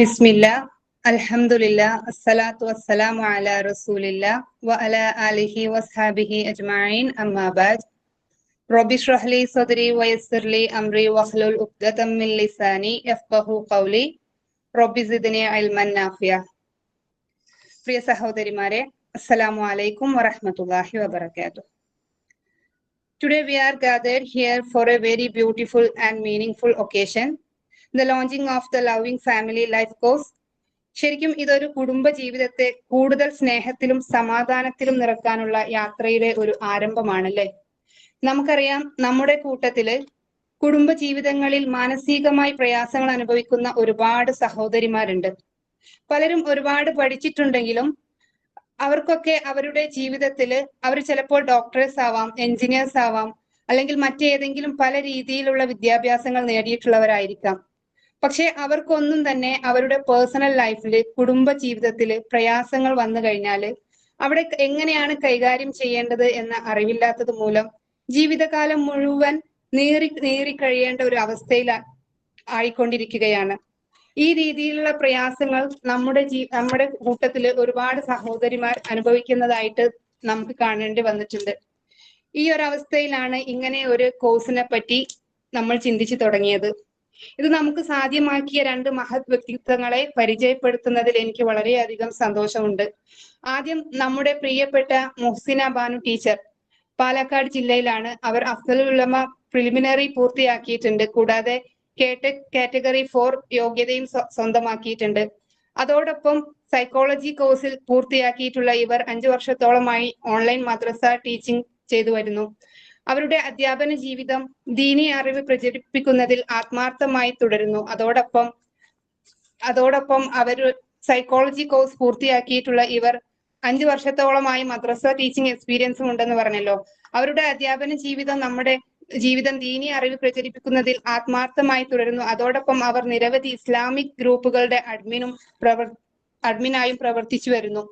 ബിസ്മില്ലാ അൽഹംദുലില്ലാ അസ്സലാത്തു വസ്സലാമു അലാ റസൂലില്ലാ വ അലാ ആലിഹി വസ്ഹാബിഹി അജ്മഈൻ അമ്മാ ബഅദ് റബ്ബി ഇശ്റഹ് ലി സദ്രി വയസ്സിർ ലി അംരി വഹ്ലുൽ ഉഖ്ദതം മിൻ ലിസാനി യഫ്ഖഹു ഖൗലി റബ്ബി സിദ്നി ഇൽമൻ നാഫിയ. പ്രിയ സഹോദരിമാരെ, അസ്സലാമു അലൈക്കും വറഹ്മത്തുള്ളാഹി വബറകാതുഹു. Today we are gathered here for a very beautiful and meaningful occasion, the launching of the Loving Family Life course. ശരിക്കും ഇതൊരു കുടുംബ ജീവിതത്തെ കൂടുതൽ സ്നേഹത്തിലും സമാധാനത്തിലും നിറക്കാനുള്ള യാത്രയുടെ ഒരു ആരംഭമാണല്ലേ. നമുക്കറിയാം, നമ്മുടെ കൂട്ടത്തില് കുടുംബ ജീവിതങ്ങളിൽ മാനസികമായി പ്രയാസങ്ങൾ അനുഭവിക്കുന്ന ഒരുപാട് സഹോദരിമാരുണ്ട്. പലരും ഒരുപാട് പഠിച്ചിട്ടുണ്ടെങ്കിലും അവർക്കൊക്കെ അവരുടെ ജീവിതത്തിൽ അവർ ചിലപ്പോൾ ഡോക്ടേഴ്സ് ആവാം, എഞ്ചിനീയേഴ്സ് ആവാം, അല്ലെങ്കിൽ മറ്റേതെങ്കിലും പല രീതിയിലുള്ള വിദ്യാഭ്യാസങ്ങൾ നേടിയിട്ടുള്ളവരായിരിക്കാം. പക്ഷെ അവർക്കൊന്നും തന്നെ അവരുടെ പേഴ്സണൽ ലൈഫിൽ, കുടുംബ ജീവിതത്തിൽ പ്രയാസങ്ങൾ വന്നു കഴിഞ്ഞാൽ അവിടെ എങ്ങനെയാണ് കൈകാര്യം ചെയ്യേണ്ടത് എന്ന അറിവില്ലാത്തത് മൂലം ജീവിതകാലം മുഴുവൻ നീറി കഴിയേണ്ട ഒരു അവസ്ഥയിൽ ആയിക്കൊണ്ടിരിക്കുകയാണ്. ഈ രീതിയിലുള്ള പ്രയാസങ്ങൾ നമ്മുടെ കൂട്ടത്തിൽ ഒരുപാട് സഹോദരിമാർ അനുഭവിക്കുന്നതായിട്ട് നമുക്ക് കാണേണ്ടി വന്നിട്ടുണ്ട്. ഈ ഒരു അവസ്ഥയിലാണ് ഇങ്ങനെ ഒരു കോഴ്സിനെ പറ്റി നമ്മൾ ചിന്തിച്ചു തുടങ്ങിയത്. ഇത് നമുക്ക് സാധ്യമാക്കിയ രണ്ട് മഹത് വ്യക്തിത്വങ്ങളെ പരിചയപ്പെടുത്തുന്നതിൽ എനിക്ക് വളരെയധികം സന്തോഷമുണ്ട്. ആദ്യം നമ്മുടെ പ്രിയപ്പെട്ട മുഹ്സിന ബാനു ടീച്ചർ, പാലക്കാട് ജില്ലയിലാണ്. അവർ അഫ്സലുൽ ഉലമ പ്രിലിമിനറി പൂർത്തിയാക്കിയിട്ടുണ്ട്. കൂടാതെ കേടെക് കാറ്റഗറി 4 യോഗ്യതയും സ്വന്തമാക്കിയിട്ടുണ്ട്. അതോടൊപ്പം സൈക്കോളജി കോഴ്സിൽ പൂർത്തിയാക്കിയിട്ടുള്ള ഇവർ 5 വർഷത്തോളമായി ഓൺലൈൻ മദ്രസ ടീച്ചിങ് ചെയ്തു വരുന്നു. അവരുടെ അധ്യാപന ജീവിതം ദീനി അറിവ് പ്രചരിപ്പിക്കുന്നതിൽ ആത്മാർത്ഥമായി തുടരുന്നു. അതോടൊപ്പം അവർ സൈക്കോളജി കോഴ്സ് പൂർത്തിയാക്കിയിട്ടുള്ള ഇവർ 5 വർഷത്തോളമായി മദ്രസ ടീച്ചിങ് എക്സ്പീരിയൻസും ഉണ്ടെന്ന് പറഞ്ഞല്ലോ. അവരുടെ അധ്യാപന ജീവിതം നമ്മുടെ ജീവിതം ദീനി അറിവ് പ്രചരിപ്പിക്കുന്നതിൽ ആത്മാർത്ഥമായി തുടരുന്നു. അതോടൊപ്പം അവർ നിരവധി ഇസ്ലാമിക് ഗ്രൂപ്പുകളുടെ അഡ്മിനായും പ്രവർത്തിച്ചു വരുന്നു.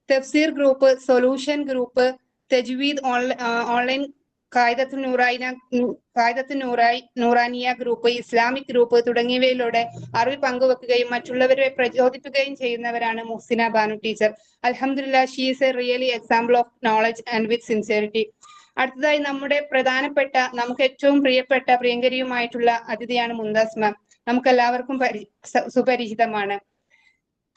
തഫ്സീർ ഗ്രൂപ്പ്, സൊല്യൂഷൻ ഗ്രൂപ്പ്, തജ്വീദ് ഓൺലൈൻ, നൂറാനിയ ഗ്രൂപ്പ്, ഇസ്ലാമിക് ഗ്രൂപ്പ് തുടങ്ങിയവയിലൂടെ അറിവ് പങ്കുവെക്കുകയും മറ്റുള്ളവരെ പ്രചോദിപ്പിക്കുകയും ചെയ്യുന്നവരാണ് മുഹ്സിന ബാനു ടീച്ചർ. അൽഹംദുലില്ലാഹ്, she is A really example of knowledge and with sincerity. അടുത്തതായി നമ്മുടെ നമുക്ക് ഏറ്റവും പ്രിയങ്കരിയുമായിട്ടുള്ള അതിഥിയാണ് മുംതാസ് മാം. നമുക്ക് എല്ലാവർക്കും സുപരിചിതമാണ്.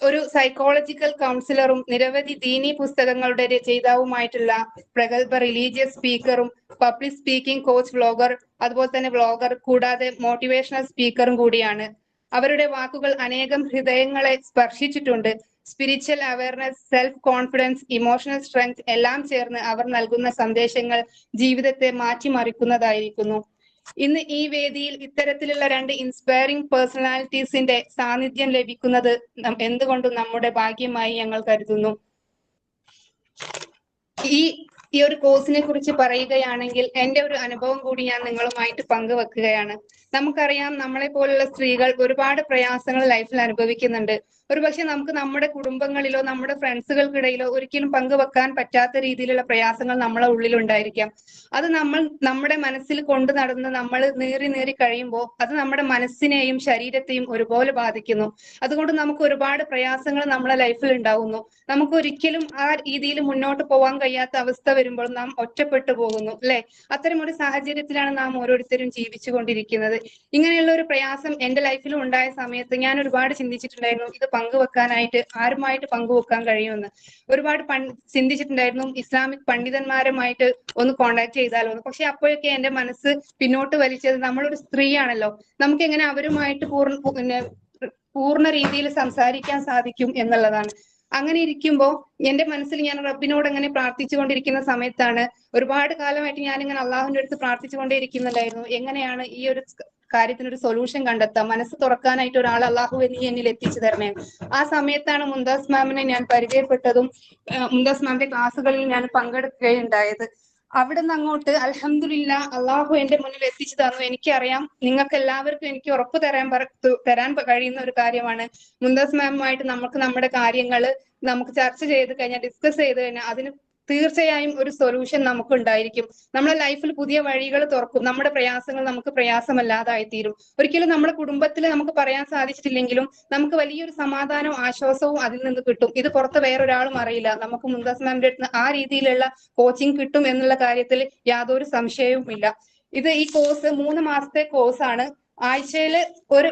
ഒരു സൈക്കോളജിക്കൽ കൗൺസിലറും നിരവധി ദീനി പുസ്തകങ്ങളുടെ രചയിതാവുമായിട്ടുള്ള പ്രഗത്ഭ റിലീജിയസ് സ്പീക്കറും പബ്ലിക് സ്പീക്കിംഗ് കോച്ച്, വ്ലോഗർ, അതുപോലെ തന്നെ വ്ലോഗർ, കൂടാതെ മോട്ടിവേഷണൽ സ്പീക്കറും കൂടിയാണ്. അവരുടെ വാക്കുകൾ അനേകം ഹൃദയങ്ങളെ സ്പർശിച്ചിട്ടുണ്ട്. Spiritual awareness, self confidence, emotional strength എല്ലാം ചേർന്ന് അവർ നൽകുന്ന സന്ദേശങ്ങൾ ജീവിതത്തെ മാറ്റിമറിക്കുന്നതായിരിക്കുന്നു. ഇന്ന് ഈ വേദിയിൽ ഇത്തരത്തിലുള്ള രണ്ട് ഇൻസ്പയറിംഗ് പേഴ്സണാലിറ്റീസിന്റെ സാന്നിധ്യം ലഭിക്കുന്നത് എന്തുകൊണ്ടും നമ്മുടെ ഭാഗ്യമായി ഞങ്ങൾ കരുതുന്നു. ഈ ഒരു കോഴ്സിനെ കുറിച്ച് പറയുകയാണെങ്കിൽ എന്റെ ഒരു അനുഭവം കൂടി ഞാൻ നിങ്ങളുമായിട്ട് പങ്കുവെക്കുകയാണ്. നമുക്കറിയാം, നമ്മളെ പോലുള്ള സ്ത്രീകൾ ഒരുപാട് പ്രയാസങ്ങൾ ലൈഫിൽ അനുഭവിക്കുന്നുണ്ട്. ഒരുപക്ഷെ നമുക്ക് നമ്മുടെ കുടുംബങ്ങളിലോ നമ്മുടെ ഫ്രണ്ട്സുകൾക്കിടയിലോ ഒരിക്കലും പങ്കുവെക്കാൻ പറ്റാത്ത രീതിയിലുള്ള പ്രയാസങ്ങൾ നമ്മളെ ഉള്ളിലുണ്ടായിരിക്കാം. അത് നമ്മുടെ മനസ്സിൽ കൊണ്ടു നടന്ന് നമ്മൾ നീറി കഴിയുമ്പോൾ അത് നമ്മുടെ മനസ്സിനെയും ശരീരത്തെയും ഒരുപോലെ ബാധിക്കുന്നു. അതുകൊണ്ട് നമുക്ക് ഒരുപാട് പ്രയാസങ്ങൾ നമ്മളെ ലൈഫിൽ ഉണ്ടാവുന്നു. നമുക്ക് ഒരിക്കലും ആ രീതിയിൽ മുന്നോട്ട് പോകാൻ കഴിയാത്ത അവസ്ഥ വരുമ്പോൾ നാം ഒറ്റപ്പെട്ടു പോകുന്നു, അല്ലെ? അത്തരം ഒരു സാഹചര്യത്തിലാണ് നാം ഓരോരുത്തരും ജീവിച്ചു കൊണ്ടിരിക്കുന്നത്. ഇങ്ങനെയുള്ള ഒരു പ്രയാസം എന്റെ ലൈഫിലും ഉണ്ടായ സമയത്ത് ഞാൻ ഒരുപാട് ചിന്തിച്ചിട്ടുണ്ടായിരുന്നു, ഇത് പങ്കുവെക്കാനായിട്ട് ആരുമായിട്ട് പങ്കുവെക്കാൻ കഴിയുമെന്ന്. ഒരുപാട് ചിന്തിച്ചിട്ടുണ്ടായിരുന്നു, ഇസ്ലാമിക് പണ്ഡിതന്മാരുമായിട്ട് ഒന്ന് കോണ്ടാക്ട് ചെയ്താലോ എന്ന്. പക്ഷെ അപ്പോഴൊക്കെ എന്റെ മനസ്സ് പിന്നോട്ട് വലിച്ചത്, നമ്മളൊരു സ്ത്രീയാണല്ലോ, നമുക്ക് എങ്ങനെ അവരുമായിട്ട് പൂർണ്ണ രീതിയിൽ സംസാരിക്കാൻ സാധിക്കും എന്നുള്ളതാണ്. അങ്ങനെ ഇരിക്കുമ്പോ എന്റെ മനസ്സിൽ ഞാൻ റബ്ബിനോട് അങ്ങനെ പ്രാർത്ഥിച്ചുകൊണ്ടിരിക്കുന്ന സമയത്താണ്, ഒരുപാട് കാലമായിട്ട് ഞാനിങ്ങനെ അള്ളാഹുവിന്റെ അടുത്ത് പ്രാർത്ഥിച്ചുകൊണ്ടേയിരിക്കുന്നുണ്ടായിരുന്നു, എങ്ങനെയാണ് ഈ ഒരു കാര്യത്തിനൊരു സൊല്യൂഷൻ കണ്ടെത്താം, മനസ്സ് തുറക്കാനായിട്ട് ഒരാൾ അള്ളാഹു നീ എന്നിൽ എത്തിച്ചു തരണേ. ആ സമയത്താണ് മുംതാസ് മാമിനെ ഞാൻ പരിചയപ്പെട്ടതും മുംതാസ് മാമിന്റെ ക്ലാസ്സുകളിൽ ഞാൻ പങ്കെടുക്കുകയുണ്ടായത്. അവിടുന്ന് അങ്ങോട്ട് അൽഹംദുലില്ലാഹ് അള്ളാഹു എന്റെ മുന്നിൽ എത്തിച്ചു തന്നു. എനിക്കറിയാം, നിങ്ങൾക്ക് എല്ലാവർക്കും എനിക്ക് ഉറപ്പ് തരാൻ കഴിയുന്ന ഒരു കാര്യമാണ്, മുംതാസ് മാമുമായിട്ട് നമുക്ക് നമ്മുടെ കാര്യങ്ങൾ നമുക്ക് ചർച്ച ചെയ്ത് കഴിഞ്ഞാൽ, ഡിസ്കസ് ചെയ്ത് കഴിഞ്ഞാൽ അതിന് തീർച്ചയായും ഒരു സൊല്യൂഷൻ നമുക്ക് ഉണ്ടായിരിക്കും. നമ്മുടെ ലൈഫിൽ പുതിയ വഴികൾ തുറക്കും. നമ്മുടെ പ്രയാസങ്ങൾ നമുക്ക് പ്രയാസമല്ലാതായി തീരും. ഒരിക്കലും നമ്മുടെ കുടുംബത്തിൽ നമുക്ക് പറയാൻ സാധിച്ചിട്ടില്ലെങ്കിലും നമുക്ക് വലിയൊരു സമാധാനവും ആശ്വാസവും അതിൽ നിന്ന് കിട്ടും. ഇത് പുറത്ത് വേറൊരാളും അറിയില്ല. നമുക്ക് മുംതാസ് മാമിന്റെ അടുത്ത് ആ രീതിയിലുള്ള കോച്ചിങ് കിട്ടും എന്നുള്ള കാര്യത്തിൽ യാതൊരു സംശയവും ഇല്ല. ഈ കോഴ്സ് 3 മാസത്തെ കോഴ്സാണ്. ആഴ്ചയിൽ ഒരു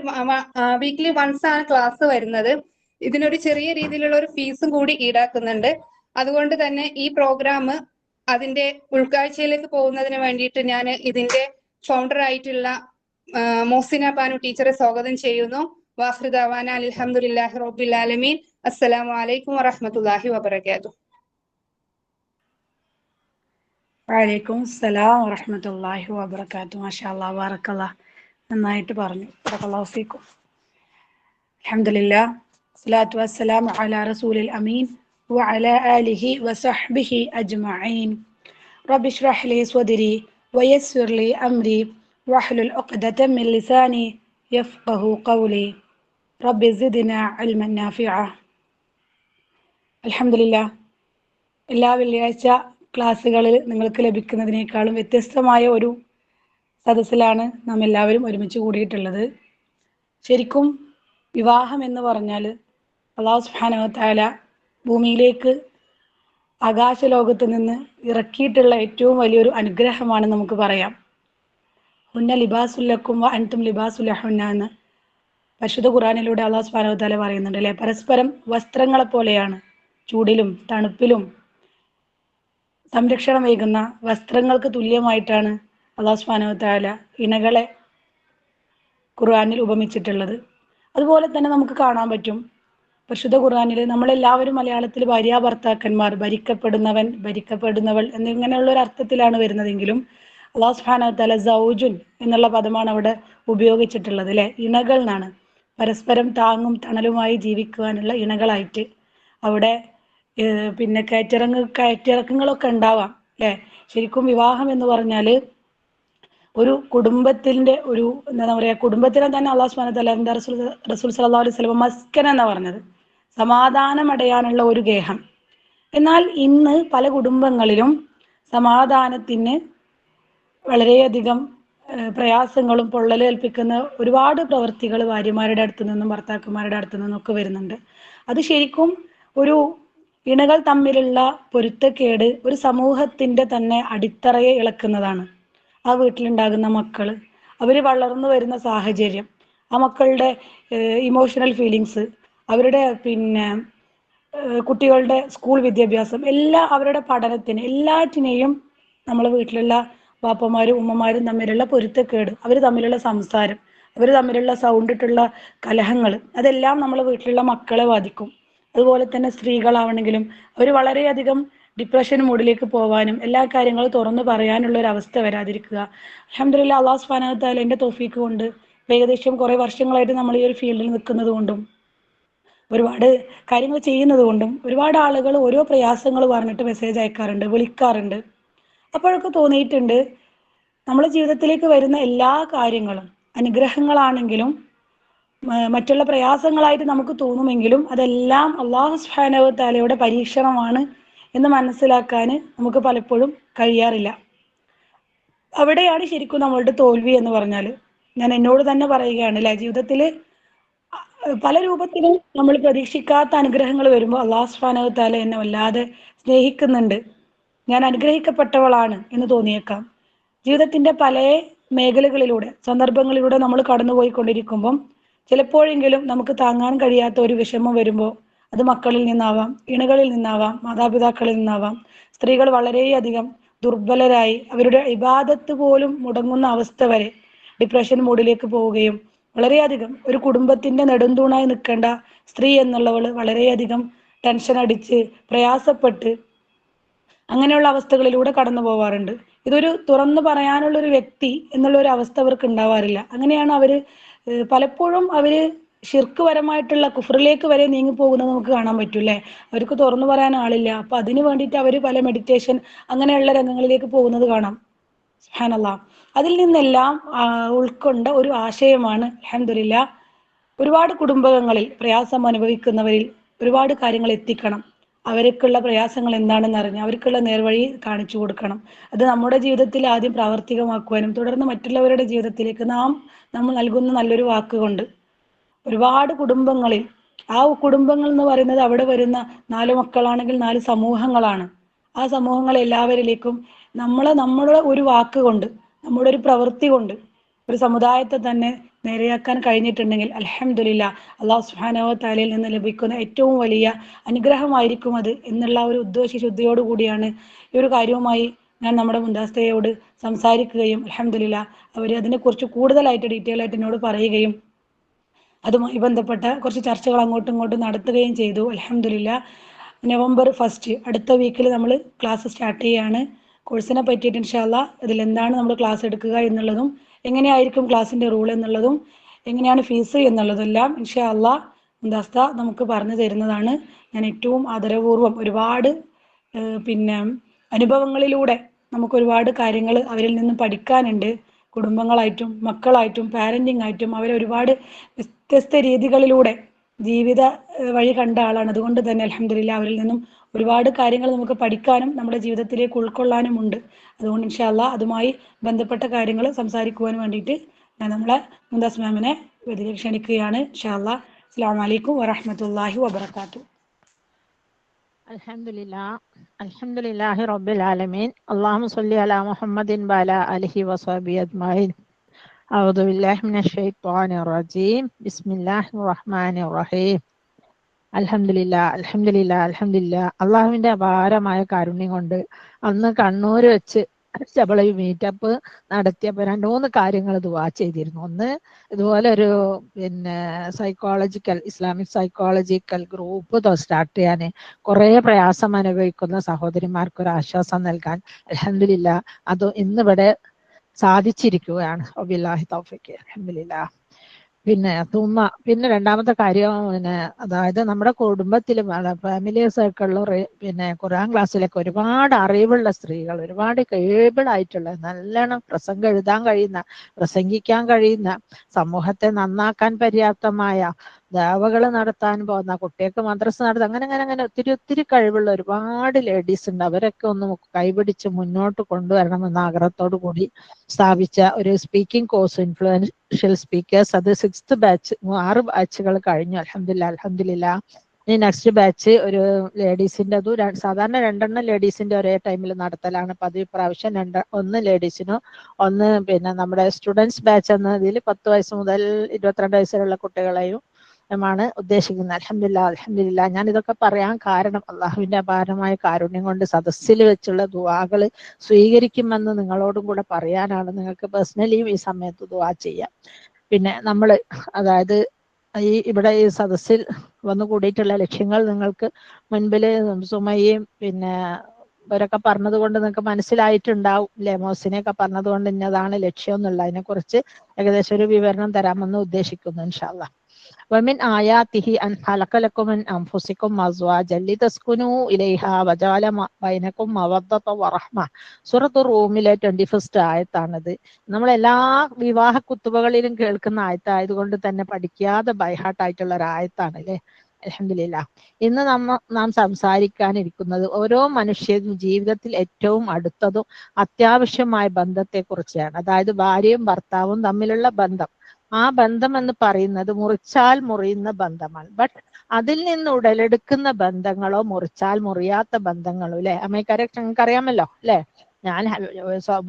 വീക്ക്ലി വൺസ് ആണ് ക്ലാസ് വരുന്നത്. ഇതിനൊരു ചെറിയ രീതിയിലുള്ള ഒരു ഫീസും കൂടി ഈടാക്കുന്നുണ്ട്. അതുകൊണ്ട് തന്നെ ഈ പ്രോഗ്രാം അതിന്റെ ഉൾക്കാഴ്ചയിലേക്ക് പോകുന്നതിന് വേണ്ടിയിട്ട് ഞാൻ ഇതിന്റെ ഫൗണ്ടർ ആയിട്ടുള്ള മോസിന ബാനു ടീച്ചറെ സ്വാഗതം ചെയ്യുന്നു. വാഖിറു ദഅവാന അൽഹംദുലില്ലാഹി റബ്ബിൽ ആലമീൻ. അസ്സലാമു അലൈക്കും വറഹ്മത്തുള്ളാഹി വബറകാതുഹു. വഅലൈക്കും അസ്സലാം വറഹ്മത്തുള്ളാഹി വബറകാതുഹു. മാഷാ അല്ലാഹ്, ബറക്കല്ലാഹ്. നന്നായിട്ട് പറഞ്ഞു. ബറക്കല്ലാഹു ഫീക്കും. അൽഹംദുലില്ലാഹ് സ്വലാത്തു വസ്സലാമു അലാ റസൂലിൽ അമീൻ വഅലാ ആലിഹി വസഹ്ബിഹി അജ്മഈൻ. റബ്ബി ഇശ്റഹ് ലി സ്വദ്രി വയസ്സിർ ലി അംരി വഹ്ലുൽ ഉഖ്ദതം മിൻ ലിസാനി യഫ്ഖഹു ഖൗലി. റബ്ബി സിദ്നാ ഇൽമൻ നാഫിഅ. അൽഹംദുലില്ലാഹ്, എല്ലാ വെള്ളിയാഴ്ച ക്ലാസ്സുകളിൽ നിങ്ങൾക്ക് ലഭിക്കുന്നതിനേക്കാളും വ്യത്യസ്തമായ ഒരു സദസ്സിലാണ് നാം എല്ലാവരും ഒരുമിച്ച് കൂടിയിട്ടുള്ളത്. ശരിക്കും വിവാഹം എന്ന് പറഞ്ഞാൽ അല്ലാഹു സുബ്ഹാനഹു വ തആല ഭൂമിയിലേക്ക് ആകാശലോകത്ത് നിന്ന് ഇറക്കിയിട്ടുള്ള ഏറ്റവും വലിയൊരു അനുഗ്രഹമാണ് നമുക്ക് പറയാം. ഹുന്ന ലിബാസുല്ലക്കും വ അൻതും ലിബാസുല്ലഹുന്ന എന്ന് പരിശുദ്ധ ഖുർആനിലൂടെ അല്ലാഹു സുബ്ഹാനഹു വ തആല പറയുന്നുണ്ട് അല്ലേ. പരസ്പരം വസ്ത്രങ്ങളെ പോലെയാണ്. ചൂടിലും തണുപ്പിലും സംരക്ഷണമേകുന്ന വസ്ത്രങ്ങൾക്ക് തുല്യമായിട്ടാണ് അല്ലാഹു സുബ്ഹാനഹു വ തആല ഇണകളെ ഖുർആനിൽ ഉപമിച്ചിട്ടുള്ളത്. അതുപോലെ തന്നെ നമുക്ക് കാണാൻ പറ്റും പരിശുദ്ധ ഖുർആനിൽ നമ്മളെല്ലാവരും മലയാളത്തിൽ ഭാര്യ ഭർത്താക്കന്മാർ, ഭരിക്കപ്പെടുന്നവൻ ഭരിക്കപ്പെടുന്നവൾ എന്നിങ്ങനെയുള്ള ഒരു അർത്ഥത്തിലാണ് വരുന്നതെങ്കിലും അല്ലാഹു സുബ്ഹാനഹു വ തആല സൗജുൻ എന്നുള്ള പദമാണ് അവിടെ ഉപയോഗിച്ചിട്ടുള്ളത് അല്ലേ. ഇണകൾ എന്നാണ്. പരസ്പരം താങ്ങും തണലുമായി ജീവിക്കുവാനുള്ള ഇണകളായിട്ട് അവിടെ പിന്നെ കയറ്റിറക്കങ്ങളൊക്കെ ഉണ്ടാവാം അല്ലേ. ശരിക്കും വിവാഹം എന്ന് പറഞ്ഞാൽ ഒരു കുടുംബത്തിൻ്റെ ഒരു എന്താ പറയുക, കുടുംബത്തിനെ തന്നെ അല്ലാഹു സുബ്ഹാനഹു വ തആല എന്താ റസൂൽ സല്ലല്ലാഹു അലൈഹി വസല്ലം മസ്കൻ എന്നാണ് പറഞ്ഞത്, സമാധാനം അടയാനുള്ള ഒരു ഗേഹം. എന്നാൽ ഇന്ന് പല കുടുംബങ്ങളിലും സമാധാനത്തിന് വളരെയധികം പ്രയാസങ്ങളും പൊള്ളലേൽപ്പിക്കുന്ന ഒരുപാട് പ്രവൃത്തികൾ ഭാര്യമാരുടെ അടുത്തു നിന്നും ഭർത്താക്കന്മാരുടെ അടുത്തു നിന്നും ഒക്കെ വരുന്നുണ്ട്. അത് ശരിക്കും ഒരു ഇണകൾ തമ്മിലുള്ള പൊരുത്തക്കേട് ഒരു സമൂഹത്തിൻ്റെ തന്നെ അടിത്തറയെ ഇളക്കുന്നതാണ്. ആ വീട്ടിലുണ്ടാകുന്ന മക്കൾ, അവർ വളർന്നു വരുന്ന സാഹചര്യം, ആ മക്കളുടെ ഇമോഷണൽ ഫീലിങ്സ്, അവരുടെ പിന്നെ കുട്ടികളുടെ സ്കൂൾ വിദ്യാഭ്യാസം, അവരുടെ പഠനത്തിന് എല്ലാറ്റിനെയും നമ്മളെ വീട്ടിലുള്ള പാപ്പമാരും ഉമ്മമാരും തമ്മിലുള്ള പൊരുത്തക്കേട്, അവർ തമ്മിലുള്ള സംസാരം, അവർ തമ്മിലുള്ള സൗണ്ടിട്ടുള്ള കലഹങ്ങൾ, അതെല്ലാം നമ്മളെ വീട്ടിലുള്ള മക്കളെ ബാധിക്കും. അതുപോലെ തന്നെ സ്ത്രീകളാവണമെങ്കിലും അവർ വളരെയധികം ഡിപ്രഷൻ മൂഡിലേക്ക് പോകാനും എല്ലാ കാര്യങ്ങളും തുറന്നു പറയാനുള്ള ഒരു അവസ്ഥ വരാതിരിക്കുക. അൽഹംദുലില്ലാഹ്, അല്ലാഹു സുബ്ഹാനഹു വ തആല എൻ്റെ തൗഫീഖ് കൊണ്ട് ഏകദേശം കുറേ വർഷങ്ങളായിട്ട് നമ്മൾ ഈ ഒരു ഫീൽഡിൽ നിൽക്കുന്നത് കൊണ്ടും ഒരുപാട് കാര്യങ്ങൾ ചെയ്യുന്നത് കൊണ്ടും ഒരുപാട് ആളുകൾ ഓരോ പ്രയാസങ്ങൾ പറഞ്ഞിട്ട് മെസ്സേജ് അയക്കാറുണ്ട്, വിളിക്കാറുണ്ട്. അപ്പോഴൊക്കെ തോന്നിയിട്ടുണ്ട് നമ്മുടെ ജീവിതത്തിലേക്ക് വരുന്ന എല്ലാ കാര്യങ്ങളും അനുഗ്രഹങ്ങളാണെങ്കിലും മറ്റുള്ള പ്രയാസങ്ങളായിട്ട് നമുക്ക് തോന്നുമെങ്കിലും അതെല്ലാം അല്ലാഹു സുബ്ഹാനഹു വ തആലയുടെ പരീക്ഷണമാണ് എന്ന് മനസ്സിലാക്കാൻ നമുക്ക് പലപ്പോഴും കഴിയാറില്ല. അവിടെയാണ് ശരിക്കും നമ്മളുടെ തോൽവി എന്ന് പറഞ്ഞാൽ. ഞാൻ എന്നോട് തന്നെ പറയുകയാണ് അല്ലേ, ജീവിതത്തിൽ പല രൂപത്തിലും നമ്മൾ പ്രതീക്ഷിക്കാത്ത അനുഗ്രഹങ്ങൾ വരുമ്പോൾ അല്ലാഹു സുബ്ഹാനഹു വ തആല എന്നെ വല്ലാതെ സ്നേഹിക്കുന്നുണ്ട്, ഞാൻ അനുഗ്രഹിക്കപ്പെട്ടവളാണ് എന്ന് തോന്നിയേക്കാം. ജീവിതത്തിൻ്റെ പല മേഖലകളിലൂടെ സന്ദർഭങ്ങളിലൂടെ നമ്മൾ കടന്നുപോയിക്കൊണ്ടിരിക്കുമ്പം ചിലപ്പോഴെങ്കിലും നമുക്ക് താങ്ങാൻ കഴിയാത്ത ഒരു വിഷമം വരുമ്പോൾ അത് മക്കളിൽ നിന്നാവാം, ഇണകളിൽ നിന്നാവാം, മാതാപിതാക്കളിൽ നിന്നാവാം. സ്ത്രീകൾ വളരെയധികം ദുർബലരായി അവരുടെ ഇബാദത്ത് പോലും മുടങ്ങുന്ന അവസ്ഥ വരെ ഡിപ്രഷൻ മൂഡിലേക്ക് പോവുകയും വളരെയധികം ഒരു കുടുംബത്തിൻ്റെ നെടുന്തൂണായി നിൽക്കേണ്ട സ്ത്രീ എന്നുള്ളവൾ വളരെയധികം ടെൻഷൻ അടിച്ച് പ്രയാസപ്പെട്ട് അങ്ങനെയുള്ള അവസ്ഥകളിലൂടെ കടന്നു പോവാറുണ്ട്. ഇതൊരു തുറന്നു പറയാനുള്ളൊരു വ്യക്തി എന്നുള്ള ഒരു അവസ്ഥ അവർക്ക് ഉണ്ടാവാറില്ല. അങ്ങനെയാണ് അവർ പലപ്പോഴും ഷിർക്ക് പരമായിട്ടുള്ള കുഫറിലേക്ക് വരെ നീങ്ങി പോകുന്നത് നമുക്ക് കാണാൻ പറ്റൂല്ലേ. അവർക്ക് തുറന്നു പറയാൻ ആളില്ല. അപ്പം അതിന് വേണ്ടിയിട്ട് അവർ പല മെഡിറ്റേഷൻ അങ്ങനെയുള്ള രംഗങ്ങളിലേക്ക് പോകുന്നത് കാണാം. സുബ്ഹാനല്ലാഹ്. അതിൽ നിന്നെല്ലാം ഉൾക്കൊണ്ട ഒരു ആശയമാണ് അൽഹംദുലില്ലാഹ് ഒരുപാട് കുടുംബങ്ങളിൽ പ്രയാസം അനുഭവിക്കുന്നവരിൽ ഒരുപാട് കാര്യങ്ങൾ എത്തിക്കണം. അവർക്കുള്ള പ്രയാസങ്ങൾ എന്താണെന്ന് അറിഞ്ഞ് അവർക്കുള്ള നേർവഴി കാണിച്ചു കൊടുക്കണം. അത് നമ്മുടെ ജീവിതത്തിൽ ആദ്യം പ്രാവർത്തികമാക്കുവാനും തുടർന്ന് മറ്റുള്ളവരുടെ ജീവിതത്തിലേക്ക് നമ്മൾ നൽകുന്ന നല്ലൊരു വാക്കുകൊണ്ട് ഒരുപാട് കുടുംബങ്ങളിൽ, ആ കുടുംബങ്ങൾ എന്ന് പറയുന്നത് അവിടെ വരുന്ന 4 മക്കളാണെങ്കിൽ 4 സമൂഹങ്ങളാണ്. ആ സമൂഹങ്ങൾ എല്ലാവരിലേക്കും നമ്മുടെ ഒരു വാക്ക് കൊണ്ട്, നമ്മുടെ ഒരു പ്രവൃത്തി കൊണ്ട് ഒരു സമുദായത്തെ തന്നെ നേരെയാക്കാൻ കഴിഞ്ഞിട്ടുണ്ടെങ്കിൽ അൽഹംദുലില്ലാ, അല്ലാഹു സുബ്ഹാനഹു വ തആലയിൽ നിന്ന് ലഭിക്കുന്ന ഏറ്റവും വലിയ അനുഗ്രഹമായിരിക്കും അത് എന്നുള്ള ഒരു ഉദ്ദേശശുദ്ധിയോട് കൂടിയാണ് ഈ ഒരു കാര്യവുമായി ഞാൻ നമ്മുടെ മുന്താസ്തയോട് സംസാരിക്കുകയും അൽഹംദുലില്ലാ അവർ അതിനെക്കുറിച്ച് കൂടുതലായിട്ട് ഡീറ്റെയിൽ ആയിട്ട് എന്നോട് പറയുകയും അതുമായി ബന്ധപ്പെട്ട കുറച്ച് ചർച്ചകൾ അങ്ങോട്ടും ഇങ്ങോട്ടും നടത്തുകയും ചെയ്തു. അൽഹംദുലില്ലാ, November 1 അടുത്ത വീക്കിൽ നമ്മൾ ക്ലാസ് സ്റ്റാർട്ട് ചെയ്യുകയാണ്. കോഴ്സിനെ പറ്റിയിട്ട് ഇൻഷാ അല്ലാഹ് ഇതിലെന്താണ് നമ്മൾ ക്ലാസ് എടുക്കുക എന്നുള്ളതും എങ്ങനെയായിരിക്കും ക്ലാസ്സിൻ്റെ റൂൾ എന്നുള്ളതും എങ്ങനെയാണ് ഫീസ് എന്നുള്ളതെല്ലാം ഇൻഷാ അല്ലാഹ് മുന്താസ്ത നമുക്ക് പറഞ്ഞു തരുന്നതാണ്. ഞാൻ ഏറ്റവും ആദരപൂർവ്വം ഒരുപാട് പിന്നെ അനുഭവങ്ങളിലൂടെ നമുക്ക് ഒരുപാട് കാര്യങ്ങൾ അവരിൽ നിന്നും പഠിക്കാനുണ്ട്. കുടുംബങ്ങളായിട്ടും മക്കളായിട്ടും പാരൻറ്റിങ് ആയിട്ടും അവരൊരുപാട് വ്യത്യസ്ത രീതികളിലൂടെ ജീവിത വഴി കണ്ട ആളാണ്. അതുകൊണ്ട് തന്നെ അൽഹംദുലില്ലാ അവരിൽ നിന്നും ഒരുപാട് കാര്യങ്ങൾ നമുക്ക് പഠിക്കാനും നമ്മുടെ ജീവിതത്തിലേക്ക് ഉൾക്കൊള്ളാനുമുണ്ട്. അതുകൊണ്ട് ഇൻഷാ അല്ലാഹ് അതുമായി ബന്ധപ്പെട്ട കാര്യങ്ങൾ സംസാരിക്കുവാൻ വേണ്ടിയിട്ട് ഞാൻ നമ്മളെ മുന്താസ് മാമിനെ വേദിയിലേക്ക് ക്ഷണിക്കുകയാണ്. ഇൻഷാ അല്ലാഹ്. അസ്സലാമു അലൈക്കും വറഹ്മത്തുള്ളാഹി വബറകാതുഹു. അൽഹംദുലില്ലാഹി റബ്ബിൽ ആലമീൻ. അല്ലാഹുമ്മ സ്വല്ലി അലാ മുഹമ്മദിൻ വഅലാ ആലിഹി വസഹ്ബിഹി അജ്മഈൻ. അഊദു ബില്ലാഹി മിനശ് ശൈത്വാനിർ റജീം. ബിസ്മില്ലാഹിർ റഹ്മാനിർ റഹീം. അൽഹംദുലില്ലാ. അള്ളാഹുവിന്റെ അപാരമായ കാരുണ്യം കൊണ്ട് അന്ന് കണ്ണൂർ വെച്ച് നമ്മൾ ഈ മീറ്റപ്പ് നടത്തിയപ്പോൾ 2-3 കാര്യങ്ങൾ ദുആ ചെയ്തിരുന്നു. ഒന്ന്, ഇതുപോലെ ഒരു ഇസ്ലാമിക് സൈക്കോളജിക്കൽ ഗ്രൂപ്പ് സ്റ്റാർട്ട് ചെയ്യാൻ കുറേ പ്രയാസം അനുഭവിക്കുന്ന സഹോദരിമാർക്ക് ഒരു ആശ്വാസം നൽകാൻ അൽഹംദുലില്ലാ അത് ഇന്നിവിടെ സാധിച്ചിരിക്കുകയാണ്. വബില്ലാഹി തൗഫീഖ്. അൽഹംദുലില്ലാ. പിന്നെ രണ്ടാമത്തെ കാര്യം, അതായത് നമ്മുടെ കുടുംബത്തിലും ഫാമിലി സർക്കിളിലും ഖുർആൻ ക്ലാസ്സിലൊക്കെ ഒരുപാട് അറിവുള്ള സ്ത്രീകൾ, ഒരുപാട് കേബിൾ ആയിട്ടുള്ള, നല്ലോണം പ്രസംഗം എഴുതാൻ കഴിയുന്ന, പ്രസംഗിക്കാൻ കഴിയുന്ന, സമൂഹത്തെ നന്നാക്കാൻ പര്യാപ്തമായ ദഅവകൾ നടത്താൻ പോകുന്ന, കുട്ടികൾക്ക് മദ്രസ നടത്താൻ, അങ്ങനെ ഒത്തിരി കഴിവുള്ള ഒരുപാട് ലേഡീസ് ഉണ്ട്. അവരൊക്കെ ഒന്ന് കൈപിടിച്ച് മുന്നോട്ട് കൊണ്ടുവരണമെന്ന ആഗ്രഹത്തോടു കൂടി സ്ഥാപിച്ച ഒരു സ്പീക്കിംഗ് കോഴ്സ്, ഇൻഫ്ലുവൻഷ്യൽ സ്പീക്കേഴ്സ്. അത് 6th ബാച്ച്, 6 ബാച്ചുകൾ കഴിഞ്ഞു. അൽഹംദുലില്ലാ. ഇനി നെക്സ്റ്റ് ബാച്ച് ഒരു ലേഡീസിന്റെ, സാധാരണ 2 ലേഡീസിന്റെ ഒരേ ടൈമിൽ നടത്തലാണ്. അപ്പൊ അത് ഇപ്രാവശ്യം 1 ലേഡീസിനും 1 നമ്മുടെ സ്റ്റുഡൻസ് ബാച്ച് എന്നതിൽ 10 വയസ്സ് മുതൽ 22 വയസ്സുള്ള കുട്ടികളെയും ാണ് ഉദ്ദേശിക്കുന്നത്. അൽഹംദുലില്ലാ. ഞാൻ ഇതൊക്കെ പറയാൻ കാരണം അള്ളാഹുവിന്റെ അപാരമായ കാരുണ്യം കൊണ്ട് സദസ്സിൽ വെച്ചുള്ള ദുആകൾ സ്വീകരിക്കുമെന്ന് നിങ്ങളോടും കൂടെ പറയാനാണ്. നിങ്ങൾക്ക് പേഴ്സണലി ഈ സമയത്ത് ദുആ ചെയ്യാം. പിന്നെ നമ്മൾ, അതായത് ഇവിടെ ഈ സദസ്സിൽ വന്നു കൂടിയിട്ടുള്ള ലക്ഷ്യങ്ങൾ നിങ്ങൾക്ക് മുൻപിൽ സുമയ്യയും ഇവരൊക്കെ പറഞ്ഞത് കൊണ്ട് നിങ്ങൾക്ക് മനസ്സിലായിട്ടുണ്ടാവും അല്ലെ. മോസിനെയൊക്കെ പറഞ്ഞത് കൊണ്ട് ഇന്നതാണ് ലക്ഷ്യം എന്നുള്ള അതിനെ കുറിച്ച് ഏകദേശം ഒരു വിവരണം തരാമെന്ന് ഉദ്ദേശിക്കുന്നു ഇൻഷാ അല്ലാഹ്. വമിൻ ആയാതിഹി അൻ ഖലഖ ലക്കും മിൻ അൻഫുസികും അസ്വാജൻ ലിതസ്കുനൂ ഇലൈഹാ വജഅല ബൈനകും മവദ്ദത വറഹ്മ. സൂറത്ത് റൂമിലെ 21st ആയത്താണിത്. നമ്മൾ എല്ലാ വിവാഹ കുത്തുബകളിലും കേൾക്കുന്ന ആയത്തായതുകൊണ്ട് തന്നെ പഠിക്കാതെ ബൈഹാർട്ടായിട്ടുള്ള ഒരു ആയത്താണ് അല്ലേ. അൽഹംദുലില്ലാ. ഇന്ന് നാം സംസാരിക്കാനിരിക്കുന്നത് ഓരോ മനുഷ്യരും ജീവിതത്തിൽ ഏറ്റവും അടുത്തതും അത്യാവശ്യമായ ബന്ധത്തെ കുറിച്ചാണ്. അതായത് ഭാര്യയും ഭർത്താവും തമ്മിലുള്ള ബന്ധം. ആ ബന്ധം എന്ന് പറയുന്നത് മുറിച്ചാൽ മുറിയുന്ന ബന്ധമാണ്. ബട്ട് അതിൽ നിന്ന് ഉടലെടുക്കുന്ന ബന്ധങ്ങളോ മുറിച്ചാൽ മുറിയാത്ത ബന്ധങ്ങളോ അല്ലെ നമുക്കറിയാമല്ലോ അല്ലെ.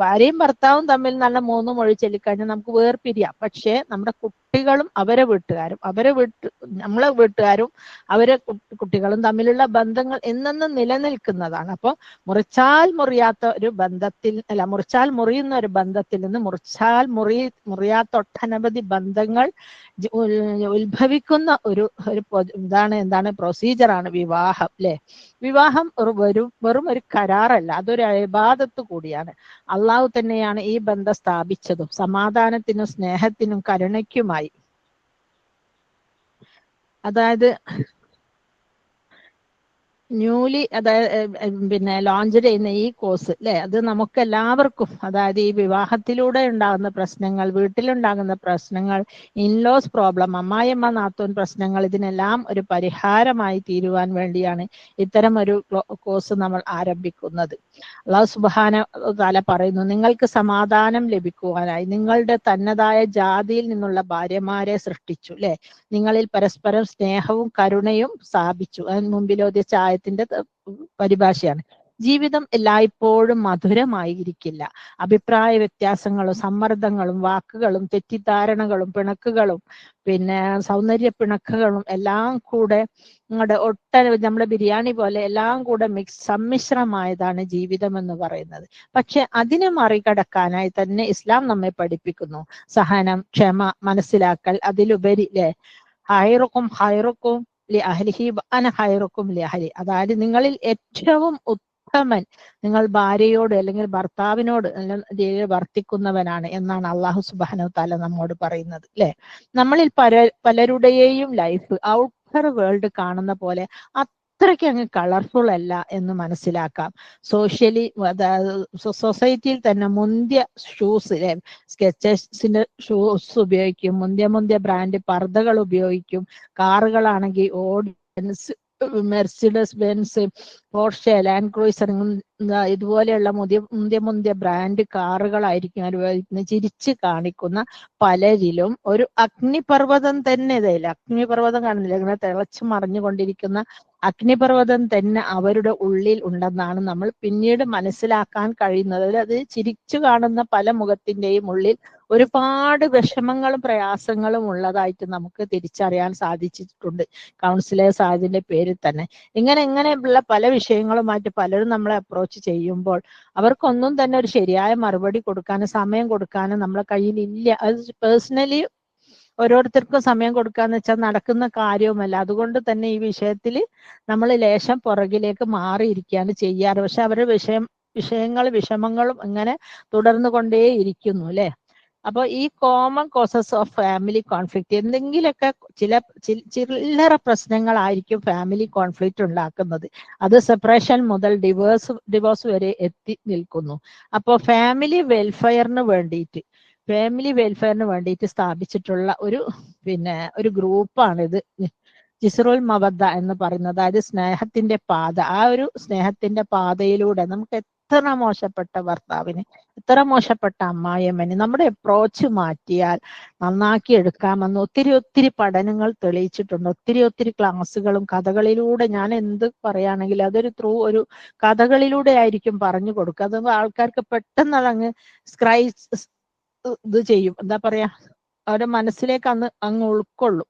ഭാര്യയും ഭർത്താവും തമ്മിൽ നല്ല 3 മൊഴി ചൊല്ലിക്കഴിഞ്ഞാൽ നമുക്ക് വേർപിരിയാം. പക്ഷേ നമ്മുടെ കുട്ടികളും നമ്മളെ വീട്ടുകാരും കുട്ടികളും തമ്മിലുള്ള ബന്ധങ്ങൾ എന്നെന്നും നിലനിൽക്കുന്നതാണ്. അപ്പോൾ മുറിച്ചാൽ മുറിയുന്ന ഒരു ബന്ധത്തിൽ നിന്ന് മുറിയാത്ത ഒട്ടനവധി ബന്ധങ്ങൾ ഉത്ഭവിക്കുന്ന എന്താണ് പ്രൊസീജിയറാണ് വിവാഹം അല്ലെ. വിവാഹം വെറും ഒരു കരാറല്ല, അതൊരു ഇബാദത്ത് കൂടിയാണ്. അള്ളാഹു തന്നെയാണ് ഈ ബന്ധം സ്ഥാപിച്ചതും സമാധാനത്തിനും സ്നേഹത്തിനും കരുണയ്ക്കുമായി. അതായത് ന്യൂലി അതായത് പിന്നെ ലോഞ്ച് ചെയ്യുന്ന ഈ കോഴ്സ് അല്ലെ, അത് നമുക്ക് എല്ലാവർക്കും, അതായത് ഈ വിവാഹത്തിലൂടെ ഉണ്ടാകുന്ന പ്രശ്നങ്ങൾ, വീട്ടിലുണ്ടാകുന്ന പ്രശ്നങ്ങൾ, ഇൻലോസ് പ്രോബ്ലം, അമ്മായിയമ്മ നാത്തൂൻ പ്രശ്നങ്ങൾ, ഇതിനെല്ലാം ഒരു പരിഹാരമായി തീരുവാൻ വേണ്ടിയാണ് ഇത്തരം ഒരു കോഴ്സ് നമ്മൾ ആരംഭിക്കുന്നത്. അല്ലാഹു സുബ്ഹാനഹു തആല പറയുന്നു, നിങ്ങൾക്ക് സമാധാനം ലഭിക്കുവാനായി നിങ്ങളുടെ തന്നതായ ജാതിയിൽ നിന്നുള്ള ഭാര്യമാരെ സൃഷ്ടിച്ചു അല്ലെ, നിങ്ങളിൽ പരസ്പരം സ്നേഹവും കരുണയും സ്ഥാപിച്ചു. അതിന് മുമ്പിലോദ്യ ചായത്തിന്റെ പരിഭാഷയാണ്. ജീവിതം എല്ലായ്പ്പോഴും മധുരമായിരിക്കില്ല. അഭിപ്രായ വ്യത്യാസങ്ങളും സമ്മർദ്ദങ്ങളും വാക്കുകളും തെറ്റിദ്ധാരണകളും പിണക്കുകളും പിന്നെ സൗന്ദര്യ പിണക്കുകളും എല്ലാം കൂടെ ഒട്ടനവധി, നമ്മുടെ ബിരിയാണി പോലെ എല്ലാം കൂടെ സമ്മിശ്രമായതാണ് ജീവിതം എന്ന് പറയുന്നത്. പക്ഷെ അതിനെ മറികടക്കാനായി തന്നെ ഇസ്ലാം നമ്മെ പഠിപ്പിക്കുന്നു സഹനം, ക്ഷമ, മനസ്സിലാക്കൽ. അതിലുപരി ലെ ഹൈറുക്കും ഹൈറുക്കും ലി അഹ്ലിഹി അന ഹൈറുക്കും ലി അഹ്ലി, അതായത് നിങ്ങളിൽ ഏറ്റവും ഉത്തമൻ നിങ്ങൾ ഭാര്യയോട് അല്ലെങ്കിൽ ഭർത്താവിനോട് വർത്തിക്കുന്നവനാണ് എന്നാണ് അള്ളാഹു സുബ്ഹാനഹു തആല നമ്മോട് പറയുന്നത് അല്ലെ. നമ്മളിൽ പലരുടെയും ലൈഫ് ഔട്ടർ വേൾഡ് കാണുന്ന പോലെ അത്രയ്ക്ക് അങ്ങ് കളർഫുൾ അല്ല എന്ന് മനസ്സിലാക്കാം. സോഷ്യലി, അതായത് സൊസൈറ്റിയിൽ തന്നെ മുന്തിയ ഷൂസ്, സ്കെച്ചേഴ്സിന്റെ ഷൂസ് ഉപയോഗിക്കും, മുന്തിയ ബ്രാൻഡ് പർദ്ദകൾ ഉപയോഗിക്കും. കാറുകളാണെങ്കിൽ Audi, Mercedes Benz, Porsche, Land Cruiser, ഇതുപോലെയുള്ള മുന്തിയ ബ്രാൻഡ് കാറുകളായിരിക്കും അനുഭവിക്കുന്നത്. ചിരിച്ച് കാണിക്കുന്ന പലരിലും ഒരു അഗ്നിപർവ്വതം തന്നെ, ഇതല്ല അഗ്നിപർവ്വതം കാണുന്നില്ല, ഇങ്ങനെ തിളച്ചു മറിഞ്ഞുകൊണ്ടിരിക്കുന്ന അഗ്നിപർവ്വതം തന്നെ അവരുടെ ഉള്ളിൽ ഉണ്ടെന്നാണ് നമ്മൾ പിന്നീട് മനസ്സിലാക്കാൻ കഴിയുന്നത്. അത് ചിരിച്ചു കാണുന്ന പല മുഖത്തിന്റെയും ഉള്ളിൽ ഒരുപാട് വിഷമങ്ങളും പ്രയാസങ്ങളും ഉള്ളതായിട്ട് നമുക്ക് തിരിച്ചറിയാൻ സാധിച്ചിട്ടുണ്ട് കൗൺസിലേഴ്സ് ആയതിന്റെ പേരിൽ തന്നെ. ഇങ്ങനെയുള്ള പല വിഷയങ്ങളുമായിട്ട് പലരും നമ്മളെ അപ്രോച്ച് ചെയ്യുമ്പോൾ അവർക്കൊന്നും തന്നെ ഒരു ശരിയായ മറുപടി കൊടുക്കാനും സമയം കൊടുക്കാനും നമ്മളെ കയ്യിൽ ഇല്ല. അത് പേഴ്സണലി ഓരോരുത്തർക്കും സമയം കൊടുക്കാന്ന് വെച്ചാൽ നടക്കുന്ന കാര്യവുമല്ല. അതുകൊണ്ട് തന്നെ ഈ വിഷയത്തിൽ നമ്മൾ ലേശം പുറകിലേക്ക് മാറിയിരിക്കുകയാണ് ചെയ്യാറ്. പക്ഷെ അവരുടെ വിഷമങ്ങളും ഇങ്ങനെ തുടർന്നു കൊണ്ടേ ഇരിക്കുന്നു അല്ലെ. അപ്പൊ ഈ common causes of family conflict, എന്തെങ്കിലുമൊക്കെ ചില്ലറ പ്രശ്നങ്ങളായിരിക്കും ഫാമിലി കോൺഫ്ലിക്റ്റ് ഉണ്ടാക്കുന്നത്. അത് സെപ്പറേഷൻ മുതൽ ഡിവോഴ്സ് വരെ എത്തി നിൽക്കുന്നു. അപ്പൊ ഫാമിലി വെൽഫെയറിന് വേണ്ടിയിട്ട് സ്ഥാപിച്ചിട്ടുള്ള ഒരു ഗ്രൂപ്പാണിത്, ജിസ്റുൽ മവദ്ദ എന്ന് പറയുന്നത്. അതായത് സ്നേഹത്തിന്റെ പാത. ആ ഒരു സ്നേഹത്തിന്റെ പാതയിലൂടെ നമുക്ക് എത്ര മോശപ്പെട്ട ഭർത്താവിന്, എത്ര മോശപ്പെട്ട അമ്മായിയമ്മന് നമ്മുടെ അപ്രോച്ച് മാറ്റിയാൽ നന്നാക്കി എടുക്കാമെന്ന് ഒത്തിരി പഠനങ്ങൾ തെളിയിച്ചിട്ടുണ്ട്. ഒത്തിരി ക്ലാസ്സുകളും കഥകളിലൂടെ, ഞാൻ എന്ത് പറയുകയാണെങ്കിലും അതൊരു ഒരു കഥകളിലൂടെ ആയിരിക്കും പറഞ്ഞു കൊടുക്കുക. അത് ആൾക്കാർക്ക് പെട്ടെന്ന് അതങ്ങ് ഇത് ചെയ്യും, എന്താ പറയാ, അവരുടെ മനസ്സിലേക്ക് അങ്ങ് ഉൾക്കൊള്ളും.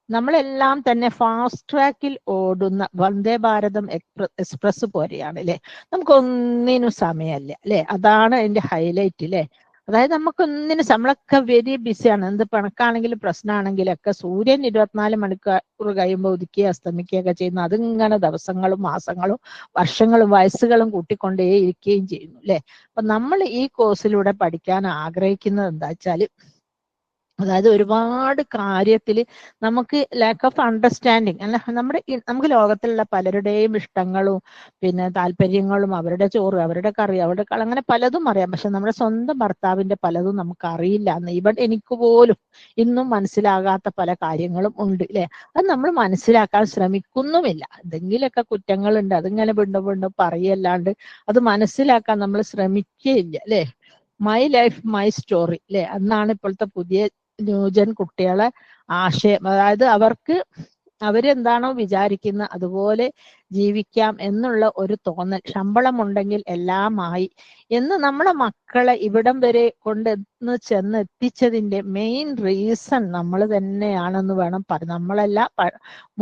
നമ്മളെല്ലാം തന്നെ ഫാസ്റ്റ് ട്രാക്കിൽ ഓടുന്ന വന്ദേ ഭാരതം എക്സ്പ്രസ് പോലെയാണ് അല്ലെ. നമുക്കൊന്നിനും സമയമല്ല അല്ലെ. അതാണ് അതിന്റെ ഹൈലൈറ്റ് അല്ലെ. അതായത് നമ്മളൊക്കെ വെരി ബിസിയാണ്. എന്ത് പിണക്കാണെങ്കിലും പ്രശ്നമാണെങ്കിലും ഒക്കെ സൂര്യൻ 24 മണിക്കൂർ കഴിയുമ്പോൾ ഉദിക്കുകയും അസ്തമിക്കുകയൊക്കെ ചെയ്യുന്നു. അതിങ്ങനെ ദിവസങ്ങളും മാസങ്ങളും വർഷങ്ങളും വയസ്സുകളും കൂട്ടിക്കൊണ്ടേ ഇരിക്കുകയും ചെയ്യുന്നു അല്ലെ. അപ്പൊ നമ്മൾ ഈ കോഴ്സിലൂടെ പഠിക്കാൻ ആഗ്രഹിക്കുന്നത് എന്താ വെച്ചാല്, അതായത് ഒരുപാട് കാര്യത്തിൽ നമുക്ക് ലാക്ക് ഓഫ് അണ്ടർസ്റ്റാൻഡിങ് അല്ല, നമുക്ക് ലോകത്തിലുള്ള പലരുടെയും ഇഷ്ടങ്ങളും താല്പര്യങ്ങളും, അവരുടെ ചോറ്, അവരുടെ കറി, അവരുടെ അങ്ങനെ പലതും അറിയാം. പക്ഷെ നമ്മുടെ സ്വന്തം ഭർത്താവിന്റെ പലതും നമുക്ക് അറിയില്ല എന്ന് ഇവിടെ എനിക്ക് പോലും ഇന്നും മനസ്സിലാകാത്ത പല കാര്യങ്ങളും ഉണ്ട് അല്ലെ. അത് നമ്മൾ മനസ്സിലാക്കാൻ ശ്രമിക്കുന്നുമില്ല. എന്തെങ്കിലുമൊക്കെ കുറ്റങ്ങളുണ്ട്, അതിങ്ങനെ വീണ്ടും പറയല്ലാണ്ട് അത് മനസ്സിലാക്കാൻ നമ്മൾ ശ്രമിക്കുകയില്ല അല്ലെ. മൈ ലൈഫ് മൈ സ്റ്റോറി അല്ലെ, എന്നാണ് ഇപ്പോഴത്തെ പുതിയ ന്യൂജൻ കുട്ടികളെ ആശയം. അതായത് അവരെന്താണോ വിചാരിക്കുന്നത് അതുപോലെ ജീവിക്കാം എന്നുള്ള ഒരു തോന്നൽ. ശമ്പളമുണ്ടെങ്കിൽ എല്ലാമായി എന്ന് നമ്മുടെ മക്കളെ ഇവിടം വരെ ചെന്ന് എത്തിച്ചതിന്റെ മെയിൻ റീസൺ നമ്മൾ തന്നെയാണെന്ന് വേണം പറയാൻ. നമ്മളല്ല,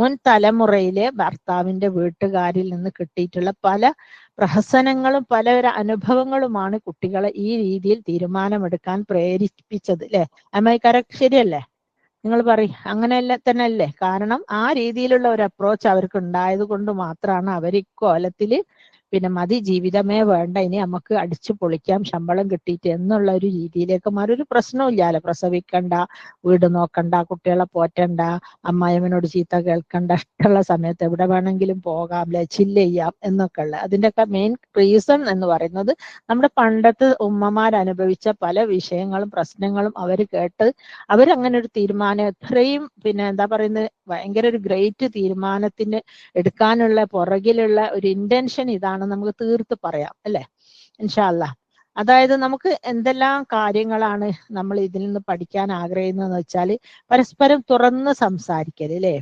മുൻ തലമുറയിലെ ഭർത്താവിന്റെ വീട്ടുകാരിൽ നിന്ന് കിട്ടിയിട്ടുള്ള പല പ്രഹസനങ്ങളും പല അനുഭവങ്ങളുമാണ് കുട്ടികളെ ഈ രീതിയിൽ തീരുമാനമെടുക്കാൻ പ്രേരിപ്പിച്ചത് അല്ലെ. കറക്റ്റ് ശരിയല്ലേ? നിങ്ങൾ പറയും അങ്ങനെയല്ല തന്നെ അല്ലേ? കാരണം ആ രീതിയിലുള്ള ഒരു അപ്രോച്ച് അവർക്ക് ഉണ്ടായത് കൊണ്ട് മാത്രമാണ് അവർ ഇക്കോലത്തില് പിന്നെ മതി, ജീവിതമേ വേണ്ട, ഇനി നമുക്ക് അടിച്ചു പൊളിക്കാം ശമ്പളം കിട്ടിയിട്ട് എന്നുള്ള ഒരു രീതിയിലേക്ക് മാറി. ഒരു പ്രശ്നമില്ലാലോ, പ്രസവിക്കണ്ട, വീട് നോക്കണ്ട, കുട്ടികളെ പോറ്റണ്ട, അമ്മായിമ്മനോട് ചീത്ത കേൾക്കണ്ട, ഇഷ്ടമുള്ള സമയത്ത് എവിടെ വേണമെങ്കിലും പോകാം, ചില്ല് ചെയ്യാം എന്നൊക്കെ ഉള്ള അതിൻ്റെയൊക്കെ മെയിൻ റീസൺ എന്ന് പറയുന്നത് നമ്മുടെ പണ്ടത്തെ ഉമ്മമാർ അനുഭവിച്ച പല വിഷയങ്ങളും പ്രശ്നങ്ങളും അവർ കേട്ട് അവരങ്ങനെ ഒരു തീരുമാനം എത്രയും പിന്നെ എന്താ പറയുന്നത് ഭയങ്കര ഒരു ഗ്രേറ്റ് തീരുമാനത്തിന് എടുക്കാനുള്ള പുറകിലുള്ള ഒരു ഇന്റൻഷൻ ഇതാണ് നമുക്ക് തീർത്ത് പറയാം അല്ലെ, ഇൻഷാ അല്ലാ. അതായത് നമുക്ക് എന്തെല്ലാം കാര്യങ്ങളാണ് നമ്മൾ ഇതിൽ നിന്ന് പഠിക്കാൻ ആഗ്രഹിക്കുന്നതെന്ന് വെച്ചാൽ പരസ്പരം തുറന്ന് സംസാരിക്കല് അല്ലേ.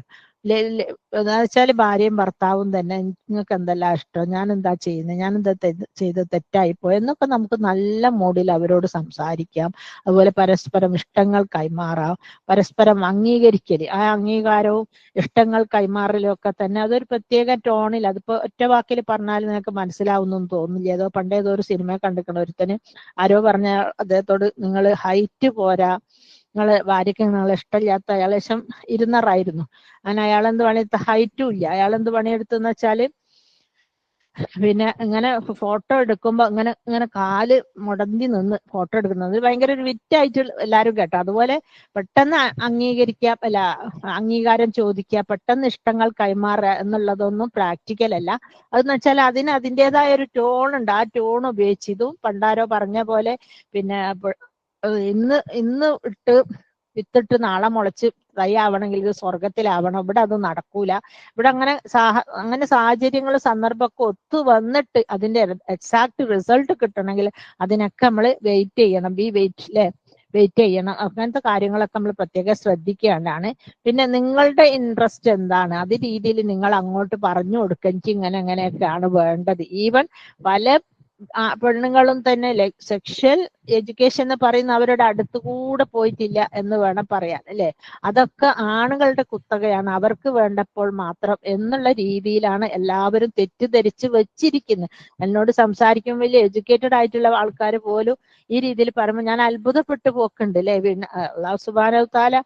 എന്താ വെച്ചാൽ ഭാര്യയും ഭർത്താവും തന്നെ നിങ്ങൾക്ക് എന്തെല്ലാം ഇഷ്ടം, ഞാൻ എന്താ ചെയ്യുന്നത്, ഞാൻ എന്താ ചെയ്ത് തെറ്റായിപ്പോ എന്നൊക്കെ നമുക്ക് നല്ല മൂഡിൽ അവരോട് സംസാരിക്കാം. അതുപോലെ പരസ്പരം ഇഷ്ടങ്ങൾ കൈമാറാം, പരസ്പരം അംഗീകരിക്കല്, ആ അംഗീകാരവും ഇഷ്ടങ്ങൾ കൈമാറലും ഒക്കെ തന്നെ അതൊരു പ്രത്യേക ടോണിൽ, അതിപ്പോ ഒറ്റ വാക്കിൽ പറഞ്ഞാൽ നിനക്ക് മനസ്സിലാവുന്നു തോന്നില്ല. ഏതോ പണ്ടേതോ ഒരു സിനിമ കണ്ടിരിക്കണ ഒരുത്തന് ആരോ പറഞ്ഞ അദ്ദേഹത്തോട് നിങ്ങൾ ഹൈറ്റ് പോരാ, നിങ്ങള് ഭാര്യയ്ക്ക് നിങ്ങളെ ഇഷ്ടമില്ലാത്ത, അയാൾ ശേഷം ഇരുന്നറായിരുന്നു. അങ്ങനെ അയാളെന്ത് പണിയെടുത്ത, ഹൈറ്റും ഇല്ല, അയാളെന്ത് പണിയെടുത്തെന്ന് വെച്ചാല് പിന്നെ ഇങ്ങനെ ഫോട്ടോ എടുക്കുമ്പോ ഇങ്ങനെ ഇങ്ങനെ കാല് മുടന്തി നിന്ന് ഫോട്ടോ എടുക്കുന്നത് ഭയങ്കര ഒരു വിറ്റായിട്ട് എല്ലാവരും കേട്ടോ. അതുപോലെ പെട്ടെന്ന് അംഗീകരിക്കുക, അല്ല അംഗീകാരം ചോദിക്കുക, പെട്ടെന്ന് ഇഷ്ടങ്ങൾ കൈമാറുക എന്നുള്ളതൊന്നും പ്രാക്ടിക്കൽ അല്ല. അതെന്ന് വെച്ചാൽ അതിന് അതിൻ്റെതായ ഒരു ടോൺ ഉണ്ട്, ആ ടോൺ ഉപയോഗിച്ച് ഇതും പണ്ടാരോ പറഞ്ഞ പോലെ പിന്നെ ഇന്ന് വിത്തിട്ട് നാളെ മുളച്ച് തൈ ആവണമെങ്കിൽ ഇത് സ്വർഗത്തിലാവണം, ഇവിടെ അത് നടക്കൂല. ഇവിടെ അങ്ങനെ സാഹചര്യങ്ങൾ സന്ദർഭമൊക്കെ ഒത്തു വന്നിട്ട് അതിന്റെ എക്സാക്ട് റിസൾട്ട് കിട്ടണമെങ്കിൽ അതിനൊക്കെ നമ്മൾ വെയിറ്റ് ചെയ്യണം, വെയിറ്റ് ചെയ്യണം. അങ്ങനത്തെ കാര്യങ്ങളൊക്കെ നമ്മൾ പ്രത്യേകം ശ്രദ്ധിക്കേണ്ടതാണ്. പിന്നെ നിങ്ങളുടെ ഇൻട്രസ്റ്റ് എന്താണ്, അത് രീതിയിൽ നിങ്ങൾ അങ്ങോട്ട് പറഞ്ഞു കൊടുക്കുക, എനിക്ക് ഇങ്ങനെ എങ്ങനെയൊക്കെയാണ് വേണ്ടത്. ഈവൻ പല പെണ്ണുങ്ങളും തന്നെ സെക്ഷൽ എഡ്യൂക്കേഷൻ എന്ന് പറയുന്ന അവരുടെ അടുത്ത് കൂടെ പോയിട്ടില്ല എന്ന് വേണം പറയാൻ അല്ലെ. അതൊക്കെ ആണുങ്ങളുടെ കുത്തകയാണ്, അവർക്ക് വേണ്ടപ്പോൾ മാത്രം എന്നുള്ള രീതിയിലാണ് എല്ലാവരും തെറ്റിദ്ധരിച്ച് വെച്ചിരിക്കുന്നത്. എന്നോട് സംസാരിക്കും വലിയ എഡ്യൂക്കേറ്റഡ് ആയിട്ടുള്ള ആൾക്കാർ പോലും ഈ രീതിയിൽ പറയുമ്പോൾ ഞാൻ അത്ഭുതപ്പെട്ടു പോക്കുണ്ട് അല്ലെ. അല്ലാഹു സുബ്ഹാനഹു തആല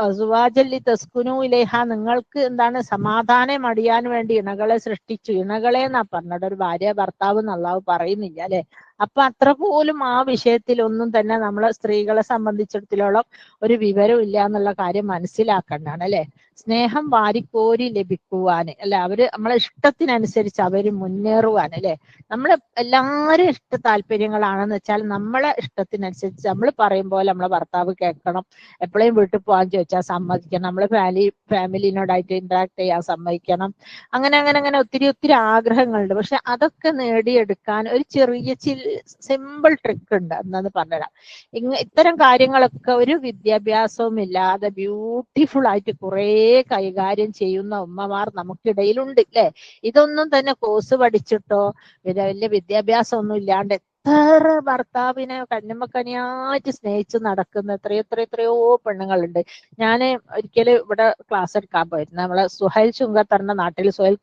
അസ്വാജല്ലി തസ്കുനു ഇലൈഹ, നിങ്ങൾക്ക് എന്താണ് സമാധാനം അടിയാൻ വേണ്ടി ഇണകളെ സൃഷ്ടിച്ചു. ഇണകളെ എന്നാ പറഞ്ഞത്, ഒരു ഭാര്യ ഭർത്താവ് എന്ന് അല്ലാഹു പറയുന്നില്ല അല്ലെ. അപ്പൊ അത്ര പോലും ആ വിഷയത്തിൽ ഒന്നും തന്നെ നമ്മളെ സ്ത്രീകളെ സംബന്ധിച്ചിടത്തോളം ഒരു വിവരം ഇല്ല എന്നുള്ള കാര്യം മനസ്സിലാക്കണ്ടാണ് അല്ലെ. സ്നേഹം വാരിക്കോരി ലഭിക്കുവാന് അല്ല, അവര് നമ്മളെ ഇഷ്ടത്തിനനുസരിച്ച് അവര് മുന്നേറുവാൻ അല്ലെ. നമ്മളെ എല്ലാവരും താല്പര്യങ്ങളാണെന്ന് വെച്ചാൽ നമ്മളെ ഇഷ്ടത്തിനനുസരിച്ച് നമ്മൾ പറയും പോലെ നമ്മളെ ഭർത്താവ് കേൾക്കണം, എപ്പോഴും വീട്ടിൽ പോകാൻ ചോദിച്ചാൽ സമ്മതിക്കണം, നമ്മളെ ഫാമിലിനോടായിട്ട് ഇന്ററാക്ട് ചെയ്യാൻ സമ്മതിക്കണം. അങ്ങനെ ഒത്തിരി ആഗ്രഹങ്ങളുണ്ട്. പക്ഷെ അതൊക്കെ നേടിയെടുക്കാൻ ഒരു ചെറിയ സിമ്പിൾ ട്രിക്ക് ഉണ്ട്, എന്നാന്ന് പറഞ്ഞുതരാം. ഇത്തരം കാര്യങ്ങളൊക്കെ ഒരു വിദ്യാഭ്യാസവും ഇല്ലാതെ ബ്യൂട്ടിഫുൾ ആയിട്ട് കുറേ കൈകാര്യം ചെയ്യുന്ന ഉമ്മമാർ നമുക്കിടയിലുണ്ട് അല്ലെ. ഇതൊന്നും തന്നെ കോഴ്സ് പഠിച്ചിട്ടോ വലിയ വിദ്യാഭ്യാസം ഒന്നും ഇല്ലാണ്ട് എത്ര ഭർത്താവിനെ കണ്ണിമക്കനിയായിട്ട് സ്നേഹിച്ച് നടക്കുന്ന എത്രയോ പെണ്ണുങ്ങളുണ്ട്. ഞാൻ ഒരിക്കലും ഇവിടെ ക്ലാസ് എടുക്കാൻ പോയിരുന്നു, നമ്മളെ സുഹൈൽ ചുങ്കത്തറിന്റെ നാട്ടിൽ. സുഹൈൽ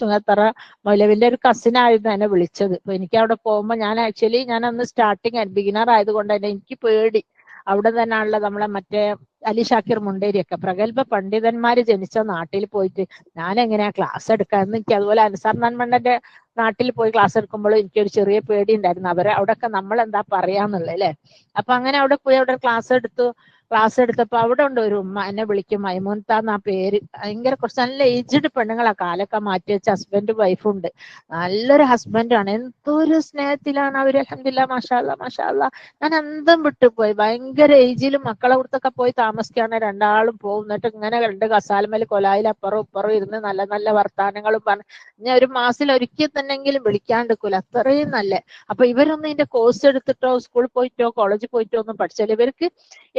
ചുങ്കത്തറ മൗലവിന്റെ ഒരു കസിനായിരുന്നു എന്നെ വിളിച്ചത്. അപ്പൊ എനിക്ക് അവിടെ പോകുമ്പോൾ ഞാൻ അന്ന് സ്റ്റാർട്ടിങ് ബിഗിനർ ആയതുകൊണ്ട് തന്നെ എനിക്ക് പേടി. അവിടെ തന്നെയാണല്ലോ നമ്മളെ മറ്റേ അലി ഷാക്കിർ മുണ്ടേരിയൊക്കെ പ്രഗത്ഭ പണ്ഡിതന്മാര് ജനിച്ച നാട്ടിൽ പോയിട്ട് ഞാൻ എങ്ങനെയാ ക്ലാസ് എടുക്കാന്ന് എനിക്ക്. അതുപോലെ അൻസാർ നന്മണ്ണന്റെ നാട്ടിൽ പോയി ക്ലാസ് എടുക്കുമ്പോഴും എനിക്കൊരു ചെറിയ പേടി ഉണ്ടായിരുന്നു, അവിടെയൊക്കെ നമ്മൾ എന്താ പറയാന്നുള്ളത് അല്ലെ. അപ്പൊ അങ്ങനെ അവിടെ പോയി അവിടെ ക്ലാസ് എടുത്തപ്പോ അവിടെ ഉണ്ട് ഒരു ഉമ്മ, എന്നെ വിളിക്കും മൈമൂൻത്ത എന്നാ പേര്. ഭയങ്കര കുറച്ച് നല്ല ഏജ്ഡ് പെണ്ണുങ്ങളാ, കാലൊക്കെ മാറ്റി വെച്ച ഹസ്ബൻഡ് വൈഫുണ്ട്, നല്ലൊരു ഹസ്ബൻഡാണ്. എന്തൊരു സ്നേഹത്തിലാണ് അവര്. അൽഹംദുലില്ലാ മാഷാ അല്ലാ. ഞാൻ അന്തം വിട്ടുപോയി. ഭയങ്കര ഏജിലും മക്കളെ അടുത്തൊക്കെ പോയി താമസിക്കാണ്, രണ്ടാളും പോകും. എന്നിട്ട് ഇങ്ങനെ രണ്ട് കസാലമേൽ കൊലായിൽ അപ്പുറം ഇപ്പുറം ഇരുന്ന് നല്ല നല്ല വർത്താനങ്ങളും പറഞ്ഞ് ഞാൻ ഒരു മാസത്തിൽ ഒരിക്കൽ തന്നെങ്കിലും വിളിക്കാണ്ടിരിക്കൂല, അത്രയും നല്ല. അപ്പൊ ഇവരൊന്നും ഇതിന്റെ കോഴ്സ് എടുത്തിട്ടോ സ്കൂളിൽ പോയിട്ടോ കോളേജിൽ പോയിട്ടോ ഒന്നും പഠിച്ചാൽ ഇവർക്ക്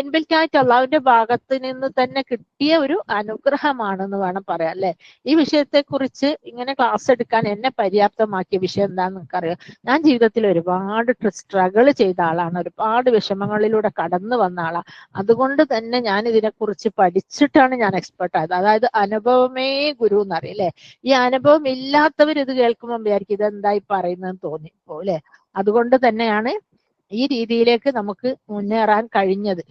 ഇൻബിൽറ്റ് ആയിട്ട് അള്ളാഹുവിന്റെ ഭാഗത്ത് നിന്ന് തന്നെ കിട്ടിയ ഒരു അനുഗ്രഹമാണെന്ന് വേണം പറയാം അല്ലെ. ഈ വിഷയത്തെ കുറിച്ച് ഇങ്ങനെ ക്ലാസ് എടുക്കാൻ എന്നെ പര്യാപ്തമാക്കിയ വിഷയം എന്താണെന്ന് നിങ്ങൾക്കറിയാം. ഞാൻ ജീവിതത്തിൽ ഒരുപാട് സ്ട്രഗിൾ ചെയ്ത ആളാണ്, ഒരുപാട് വിഷമങ്ങളിലൂടെ കടന്നു വന്ന ആളാണ്. അതുകൊണ്ട് തന്നെ ഞാൻ ഇതിനെക്കുറിച്ച് പഠിച്ചിട്ടാണ് ഞാൻ എക്സ്പെർട്ട് ആയത്. അതായത് അനുഭവമേ ഗുരു എന്നറിയാം അല്ലെ. ഈ അനുഭവം ഇല്ലാത്തവർ ഇത് കേൾക്കുമ്പോൾ വിചാരിക്കും ഇതെന്തായി പറയുന്നതെന്ന് തോന്നിപ്പോ അല്ലെ. അതുകൊണ്ട് തന്നെയാണ് ഈ രീതിയിലേക്ക് നമുക്ക് മുന്നേറാൻ കഴിഞ്ഞത്.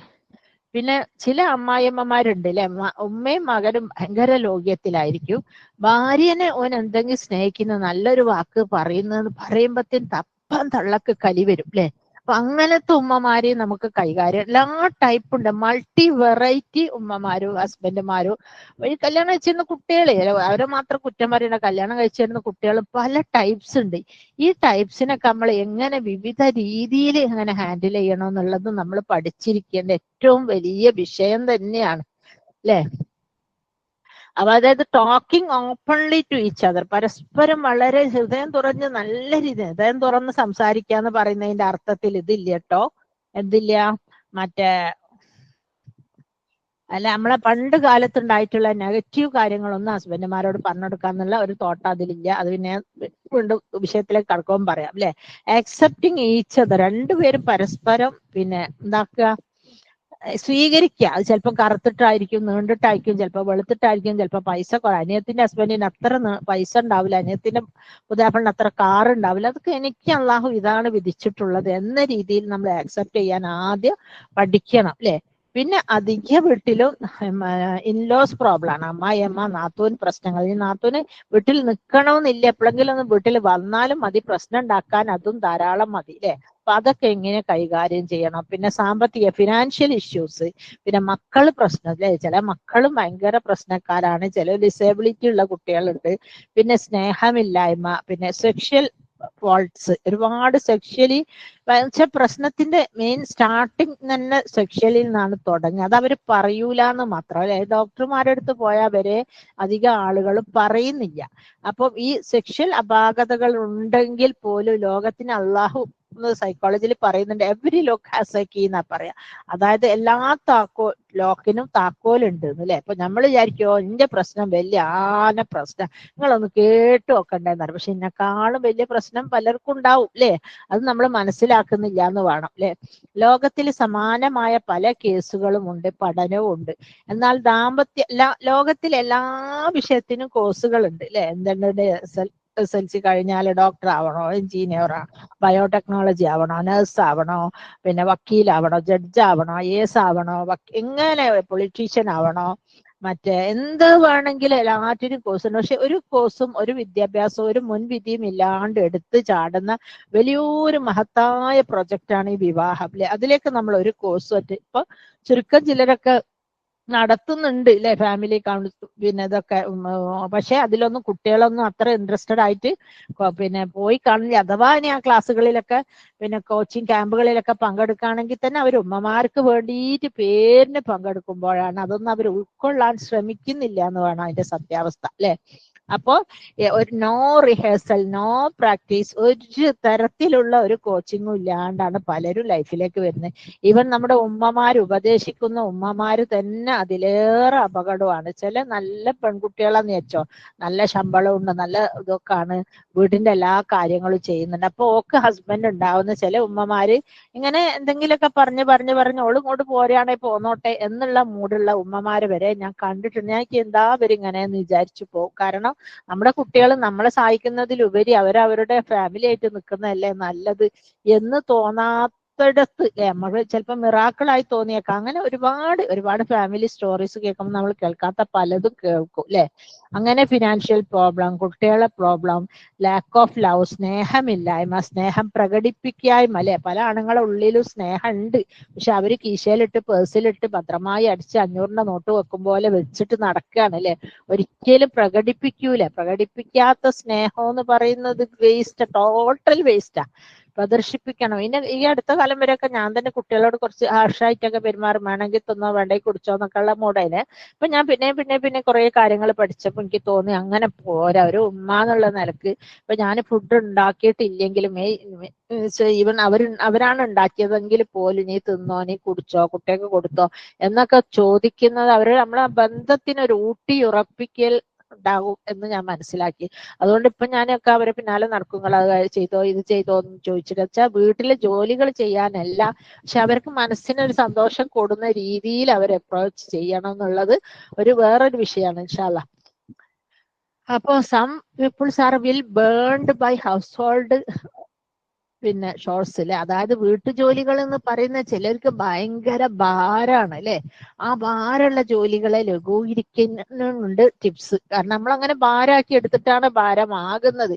പിന്നെ ചില അമ്മായിയമ്മമാരുണ്ട് അല്ലെ, ഉമ്മയും മകനും ഭയങ്കര ലോക്യത്തിലായിരിക്കും. ഭാര്യനെ ഓൻ എന്തെങ്കിലും സ്നേഹിക്കുന്ന നല്ലൊരു വാക്ക് പറയുമ്പത്തേന് തപ്പം തള്ളക്ക് കലി വരും അല്ലെ. അപ്പൊ അങ്ങനത്തെ ഉമ്മമാരെ നമുക്ക് കൈകാര്യം, എല്ലാ ടൈപ്പ് ഉണ്ട്, മൾട്ടി വെറൈറ്റി ഉമ്മമാരും ഹസ്ബൻഡുമാരും. ഈ കല്യാണം കഴിച്ചിരുന്ന കുട്ടികളെ അവരെ മാത്രം കുറ്റം പറയണ, കല്യാണം കഴിച്ചിരുന്ന കുട്ടികൾ പല ടൈപ്സ് ഉണ്ട്. ഈ ടൈപ്സിനൊക്കെ നമ്മൾ എങ്ങനെ വിവിധ രീതിയിൽ എങ്ങനെ ഹാൻഡിൽ ചെയ്യണം എന്നുള്ളത് നമ്മൾ പഠിച്ചിരിക്കേണ്ട ഏറ്റവും വലിയ വിഷയം തന്നെയാണ് അല്ലെ. അപ്പൊ അതായത് talking openly to each other, പരസ്പരം വളരെ ഹൃദയം തുറന്ന് നല്ല രീതി ഹൃദയം തുറന്ന് സംസാരിക്കാന്ന് പറയുന്നതിന്റെ അർത്ഥത്തിൽ ഇതില്ല കേട്ടോ. എന്തില്ല, മറ്റേ അല്ല, നമ്മളെ പണ്ട് കാലത്തുണ്ടായിട്ടുള്ള നെഗറ്റീവ് കാര്യങ്ങളൊന്നും ഹസ്ബൻഡുമാരോട് പറഞ്ഞെടുക്കാന്നുള്ള ഒരു തോട്ടം അതിലില്ല. അത് പിന്നെ വീണ്ടും വിഷയത്തിലേക്ക് കടക്കുമ്പോൾ പറയാം അല്ലെ. ആക്സെപ്റ്റിങ് ഈച്ച് അതർ, രണ്ടുപേരും പരസ്പരം പിന്നെ എന്താക്കുക, സ്വീകരിക്കുക. അത് ചിലപ്പോൾ കറുത്തിട്ടായിരിക്കും, നീണ്ടിട്ടായിരിക്കും, ചിലപ്പോൾ വെളുത്തിട്ടായിരിക്കും, ചിലപ്പോൾ പൈസ അനിയത്തിന്റെ ഹസ്ബൻഡിന് അത്ര പൈസ ഉണ്ടാവില്ല, അനിയത്തിന്റെ പുതിയാപ്പിളിന് അത്ര കാർ ഉണ്ടാവില്ല. അതൊക്കെ എനിക്ക് അള്ളാഹു ഇതാണ് വിധിച്ചിട്ടുള്ളത് എന്ന രീതിയിൽ നമ്മൾ ആക്സെപ്റ്റ് ചെയ്യാൻ ആദ്യം പഠിക്കണം അല്ലെ. പിന്നെ അധിക വീട്ടിലും ഇൻലോസ് പ്രോബ്ലം ആണ്, അമ്മായിയമ്മ നാത്തൂൻ പ്രശ്നങ്ങൾ. ഈ നാത്തൂന് വീട്ടിൽ നിൽക്കണമെന്നില്ല, എപ്പോഴെങ്കിലും ഒന്ന് വീട്ടിൽ വന്നാലും മതി, പ്രശ്നം ഉണ്ടാക്കാൻ അതും ധാരാളം മതി അല്ലെ. അപ്പൊ അതൊക്കെ എങ്ങനെ കൈകാര്യം ചെയ്യണം. പിന്നെ സാമ്പത്തിക ഫിനാൻഷ്യൽ ഇഷ്യൂസ്, പിന്നെ മക്കള് പ്രശ്നം അല്ലെ. ചില മക്കളും ഭയങ്കര പ്രശ്നക്കാരാണ്, ചില ഡിസേബിലിറ്റി ഉള്ള കുട്ടികളുണ്ട്. പിന്നെ സ്നേഹമില്ലായ്മ, പിന്നെ സെക്ഷൽ ഫോൾട്ട്സ്, ഒരുപാട് സെക്ഷലി പ്രശ്നത്തിന്റെ മെയിൻ സ്റ്റാർട്ടിങ് തന്നെ സെക്ഷലിൽ നിന്നാണ് തുടങ്ങുക. അത് അവര് പറയൂലെന്ന് മാത്രം അല്ലെ. ഡോക്ടർമാരുടെ അടുത്ത് പോയാൽ വരെ അധികം ആളുകൾ പറയുന്നില്ല. അപ്പം ഈ സെക്ഷൽ അപാകതകൾ ഉണ്ടെങ്കിൽ പോലും ലോകത്തിന് അള്ളാഹു സൈക്കോളജിയിൽ പറയുന്നുണ്ട്, every lock has a key എന്നാ പറയാ. അതായത് എല്ലാ ലോക്കിനും താക്കോലുണ്ട് അല്ലെ. അപ്പൊ നമ്മൾ വിചാരിക്കുമോ എന്റെ പ്രശ്നം വലിയ പ്രശ്നം, നിങ്ങളൊന്ന് കേട്ടു നോക്കണ്ടെന്നാണ്. പക്ഷെ എന്നെക്കാളും വലിയ പ്രശ്നം പലർക്കും ഉണ്ടാവും അല്ലെ. അത് നമ്മൾ മനസ്സിലാക്കുന്നില്ല എന്ന് വേണം അല്ലെ. ലോകത്തിൽ സമാനമായ പല കേസുകളും ഉണ്ട്, പഠനവും ഉണ്ട്. എന്നാൽ ലോകത്തിൽ എല്ലാ വിഷയത്തിനും കോഴ്സുകൾ ഉണ്ട് അല്ലെ. എന്തുണ്ട്, SLC കഴിഞ്ഞാൽ ഡോക്ടർ ആവണോ, എഞ്ചിനീയർ ആണോ, ബയോടെക്നോളജി ആവണോ, നഴ്സ് ആവണോ, പിന്നെ വക്കീലാവണോ, ജഡ്ജ് ആവണോ, IAS ആവണോ, എങ്ങനെ പൊളിറ്റീഷ്യൻ ആവണോ, മറ്റേ എന്ത് വേണമെങ്കിലും എല്ലാറ്റിനും കോഴ്സ് ഉണ്ട്. പക്ഷെ ഒരു കോഴ്സും ഒരു വിദ്യാഭ്യാസവും ഒരു മുൻവിധിയും ഇല്ലാണ്ട് എടുത്ത് ചാടുന്ന വലിയൊരു മഹത്തായ പ്രൊജക്റ്റാണ് ഈ വിവാഹം അല്ലെ. അതിലേക്ക് നമ്മൾ ഒരു കോഴ്സ് ഇപ്പൊ ചുരുക്കം ചിലരൊക്കെ നടത്തുന്നുണ്ട് അല്ലെ, ഫാമിലി കൗൺസിൽ പിന്നെ ഇതൊക്കെ. പക്ഷെ അതിലൊന്നും കുട്ടികളൊന്നും അത്ര ഇൻട്രസ്റ്റഡ് ആയിട്ട് പിന്നെ പോയി കാണില്ല. അഥവാ ഇനി ആ ക്ലാസ്സുകളിലൊക്കെ പിന്നെ കോച്ചിങ് ക്യാമ്പുകളിലൊക്കെ പങ്കെടുക്കുകയാണെങ്കിൽ തന്നെ അവർ ഉമ്മമാർക്ക് വേണ്ടിയിട്ട് പേരിന് പങ്കെടുക്കുമ്പോഴാണ് അതൊന്നും അവർ ഉൾക്കൊള്ളാൻ ശ്രമിക്കുന്നില്ല എന്ന് വേണം അതിന്റെ സത്യാവസ്ഥ അല്ലെ. അപ്പോ ഒരു നോ റിഹേഴ്സൽ, നോ പ്രാക്ടീസ്, ഒരു തരത്തിലുള്ള ഒരു കോച്ചിങ്ങും ഇല്ലാണ്ടാണ് പലരും ലൈഫിലേക്ക് വരുന്നത്. ഈവൻ നമ്മുടെ ഉമ്മമാര് ഉപദേശിക്കുന്ന ഉമ്മമാര് തന്നെ അതിലേറെ അപകടമാണ്. ചില നല്ല പെൺകുട്ടികളെന്ന് വെച്ചോ, നല്ല ശമ്പളം ഉണ്ട്, നല്ല ഇതൊക്കെയാണ്, വീടിന്റെ എല്ലാ കാര്യങ്ങളും ചെയ്യുന്നുണ്ട്. അപ്പൊ ഓക്ക് ഹസ്ബൻഡ് ഉണ്ടാവുന്ന ചില ഉമ്മമാര് ഇങ്ങനെ എന്തെങ്കിലുമൊക്കെ പറഞ്ഞ് ഓള് ഇങ്ങോട്ട് പോരുകയാണെങ്കിൽ പോന്നോട്ടെ എന്നുള്ള മൂടുള്ള ഉമ്മമാര് വരെ ഞാൻ കണ്ടിട്ടുണ്ട്. ഞാൻ എന്താ അവരിങ്ങനെയെന്ന് വിചാരിച്ചു പോകും. കാരണം നമ്മുടെ കുട്ടികൾ നമ്മളെ സഹായിക്കുന്നതിലുപരി അവരവരുടെ ഫാമിലി ആയിട്ട് നിൽക്കുന്നതല്ലേ നല്ലത് എന്ന് തോന്നാത്തിടത്ത് നമ്മൾ ചിലപ്പോൾ മിറാക്കിളായി തോന്നിയേക്കാം. അങ്ങനെ ഒരുപാട് ഫാമിലി സ്റ്റോറീസ് കേൾക്കുമ്പോൾ നമ്മൾ കേൾക്കാത്ത പലതും കേൾക്കും അല്ലെ. അങ്ങനെ ഫിനാൻഷ്യൽ പ്രോബ്ലം, കുട്ടികളെ പ്രോബ്ലം, ലാക്ക് ഓഫ് ലവ്, സ്നേഹമില്ലായ്മ, സ്നേഹം പ്രകടിപ്പിക്കായ്മ അല്ലെ. പല ആണുങ്ങളെ ഉള്ളിലും സ്നേഹം ഉണ്ട്, പക്ഷെ അവര് കീശയിലിട്ട് പേഴ്സിലിട്ട് ഭദ്രമായി അടിച്ച് 500 നോട്ട് വെക്കും പോലെ വെച്ചിട്ട് നടക്കുകയാണ് അല്ലെ. ഒരിക്കലും പ്രകടിപ്പിക്കാത്ത സ്നേഹം എന്ന് പറയുന്നത് വേസ്റ്റ്, ടോട്ടൽ വേസ്റ്റാ. പ്രദർശിപ്പിക്കണം. ഈ അടുത്ത കാലം വരെയൊക്കെ ഞാൻ തന്നെ കുട്ടികളോട് കുറച്ച് ഹാർഷായിട്ടൊക്കെ പെരുമാറും, വേണമെങ്കിൽ തിന്നോ വേണ്ടെങ്കിൽ കുടിച്ചോ എന്നൊക്കെ ഉള്ള മൂടേനെ. അപ്പൊ ഞാൻ പിന്നെ കുറെ കാര്യങ്ങൾ പഠിച്ചപ്പോൾ എനിക്ക് തോന്നി അങ്ങനെ പോരാ, ഒരു ഉമ്മ എന്നുള്ള നിലക്ക്. ഇപ്പൊ ഞാൻ ഫുഡ് ഉണ്ടാക്കിയിട്ടില്ലെങ്കിലും ഈവൻ അവരാണ് ഉണ്ടാക്കിയതെങ്കിൽ പോലും നീ തിന്നോ, നീ കുടിച്ചോ, കുട്ടികൾക്ക് കൊടുത്തോ എന്നൊക്കെ ചോദിക്കുന്നത് നമ്മളെ ബന്ധത്തിനൊരു ഊട്ടിയുറപ്പിക്കൽ ഉണ്ടാകും എന്ന് ഞാൻ മനസ്സിലാക്കി. അതുകൊണ്ട് ഇപ്പൊ ഞാനൊക്കെ അവരെ പിന്നാലെ നടക്കും, അത് ചെയ്തോ ഇത് ചെയ്തോ എന്ന് ചോദിച്ചിട്ട്. വെച്ചാൽ വീട്ടിലെ ജോലികൾ ചെയ്യാനല്ല, പക്ഷെ അവർക്ക് മനസ്സിനൊരു സന്തോഷം കൊടുക്കുന്ന രീതിയിൽ അവർ അപ്രോച്ച് ചെയ്യണം എന്നുള്ളത് വേറൊരു വിഷയമാണ് ഇൻഷാ അല്ലാഹ്. അപ്പൊ some peoples are will burned by household പിന്നെ ഷോർട്സില്, അതായത് വീട്ടുജോലികൾ എന്ന് പറയുന്ന ചിലർക്ക് ഭയങ്കര ഭാരമാണ് അല്ലെ. ആ ഭാരമുള്ള ജോലികളെ ലഘൂകരിക്കുന്നുണ്ട് ടിപ്സ്. കാരണം നമ്മൾ അങ്ങനെ ഭാരമാക്കി എടുത്തിട്ടാണ് ഭാരമാകുന്നത്.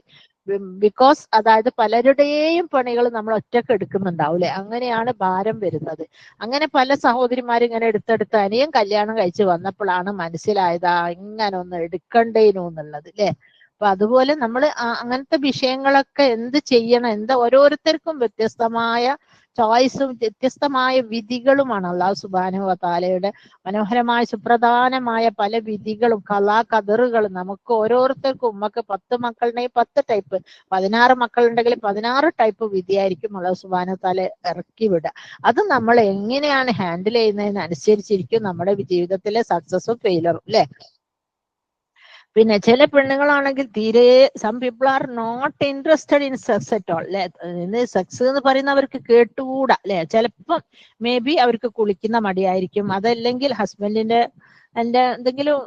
ബിക്കോസ് അതായത് പലരുടെയും പണികൾ നമ്മൾ ഒറ്റക്ക് എടുക്കുന്നുണ്ടാവൂലെ, അങ്ങനെയാണ് ഭാരം വരുന്നത്. അങ്ങനെ പല സഹോദരിമാരും ഇങ്ങനെ എടുത്തെടുത്ത് അനിയൻ കല്യാണം കഴിച്ച് വന്നപ്പോഴാണ് മനസ്സിലായതാ ഇങ്ങനെ ഒന്ന് എടുക്കണ്ടേനു എന്നുള്ളത് അല്ലെ. അപ്പൊ അതുപോലെ നമ്മൾ അങ്ങനത്തെ വിഷയങ്ങളൊക്കെ എന്ത് ചെയ്യണം, എന്താ ഓരോരുത്തർക്കും വ്യത്യസ്തമായ ചോയ്സും വ്യത്യസ്തമായ വിധികളുമാണ്. അല്ലാഹു സുബ്ഹാനഹു വ തആലയുടെ മനോഹരമായ സുപ്രധാനമായ പല വിധികളും കദറുകളും നമുക്ക് ഓരോരുത്തർക്കും, ഉമ്മക്ക് 10 മക്കളുണ്ടെങ്കിൽ 10 ടൈപ്പ്, 16 മക്കളുണ്ടെങ്കിൽ 16 ടൈപ്പ് വിധിയായിരിക്കും അല്ലാഹു സുബ്ഹാനഹു വ തആല ഇറക്കി വിടുക. അത് നമ്മൾ എങ്ങനെയാണ് ഹാൻഡിൽ ചെയ്യുന്നതിനനുസരിച്ചിരിക്കും നമ്മുടെ ജീവിതത്തിലെ സക്സസും ഫെയിലറും അല്ലെ. പിന്നെ ചില പെണ്ണുങ്ങളാണെങ്കിൽ തീരെ, some people are not interested in sex at all അല്ലെ. സെക്സ് എന്ന് പറയുന്നവർക്ക് കേട്ടുകൂടാ അല്ലെ. ചിലപ്പം മേ ബി അവർക്ക് കുളിക്കുന്ന മടിയായിരിക്കും, അതല്ലെങ്കിൽ ഹസ്ബൻഡിന്റെ എന്തെങ്കിലും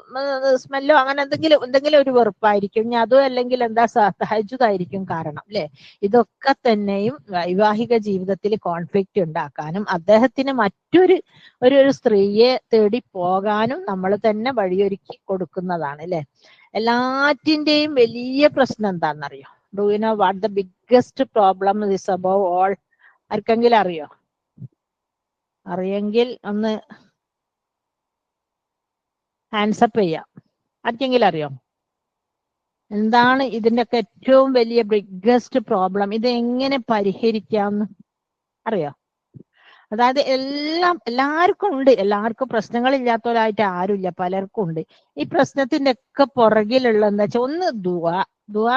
സ്മെല്ലോ അങ്ങനെ എന്തെങ്കിലും ഒരു വെറുപ്പായിരിക്കും. ഇനി അതും അല്ലെങ്കിൽ എന്താ തഹജ്ജുദായിരിക്കും കാരണം അല്ലെ. ഇതൊക്കെ തന്നെയും വൈവാഹിക ജീവിതത്തിൽ കോൺഫ്ലിക്റ്റ് ഉണ്ടാക്കാനും അദ്ദേഹത്തിന് ഒരു സ്ത്രീയെ തേടി പോകാനും നമ്മൾ തന്നെ വഴിയൊരുക്കി കൊടുക്കുന്നതാണ് അല്ലെ. എല്ലാറ്റിന്റെയും വലിയ പ്രശ്നം എന്താണെന്നറിയോ? Do you know what the biggest problem is above all? ആർക്കെങ്കിലും അറിയോ? അറിയെങ്കിൽ ഒന്ന് ഹാൻഡ്സപ്പ് ചെയ്യാം. ആർക്കെങ്കിലും അറിയോ എന്താണ് ഇതിന്റെയൊക്കെ ഏറ്റവും വലിയ ബിഗ്ഗസ്റ്റ് പ്രോബ്ലം? ഇത് എങ്ങനെ പരിഹരിക്കാമെന്ന് അറിയോ? അതായത് എല്ലാവർക്കും ഉണ്ട്, എല്ലാവർക്കും പ്രശ്നങ്ങളില്ലാത്തവരായിട്ട് ആരുമില്ല, പലർക്കും ഉണ്ട്. ഈ പ്രശ്നത്തിന്റെ ഒക്കെ പുറകിലുള്ള എന്താ വെച്ചാൽ, ഒന്ന് ദുആ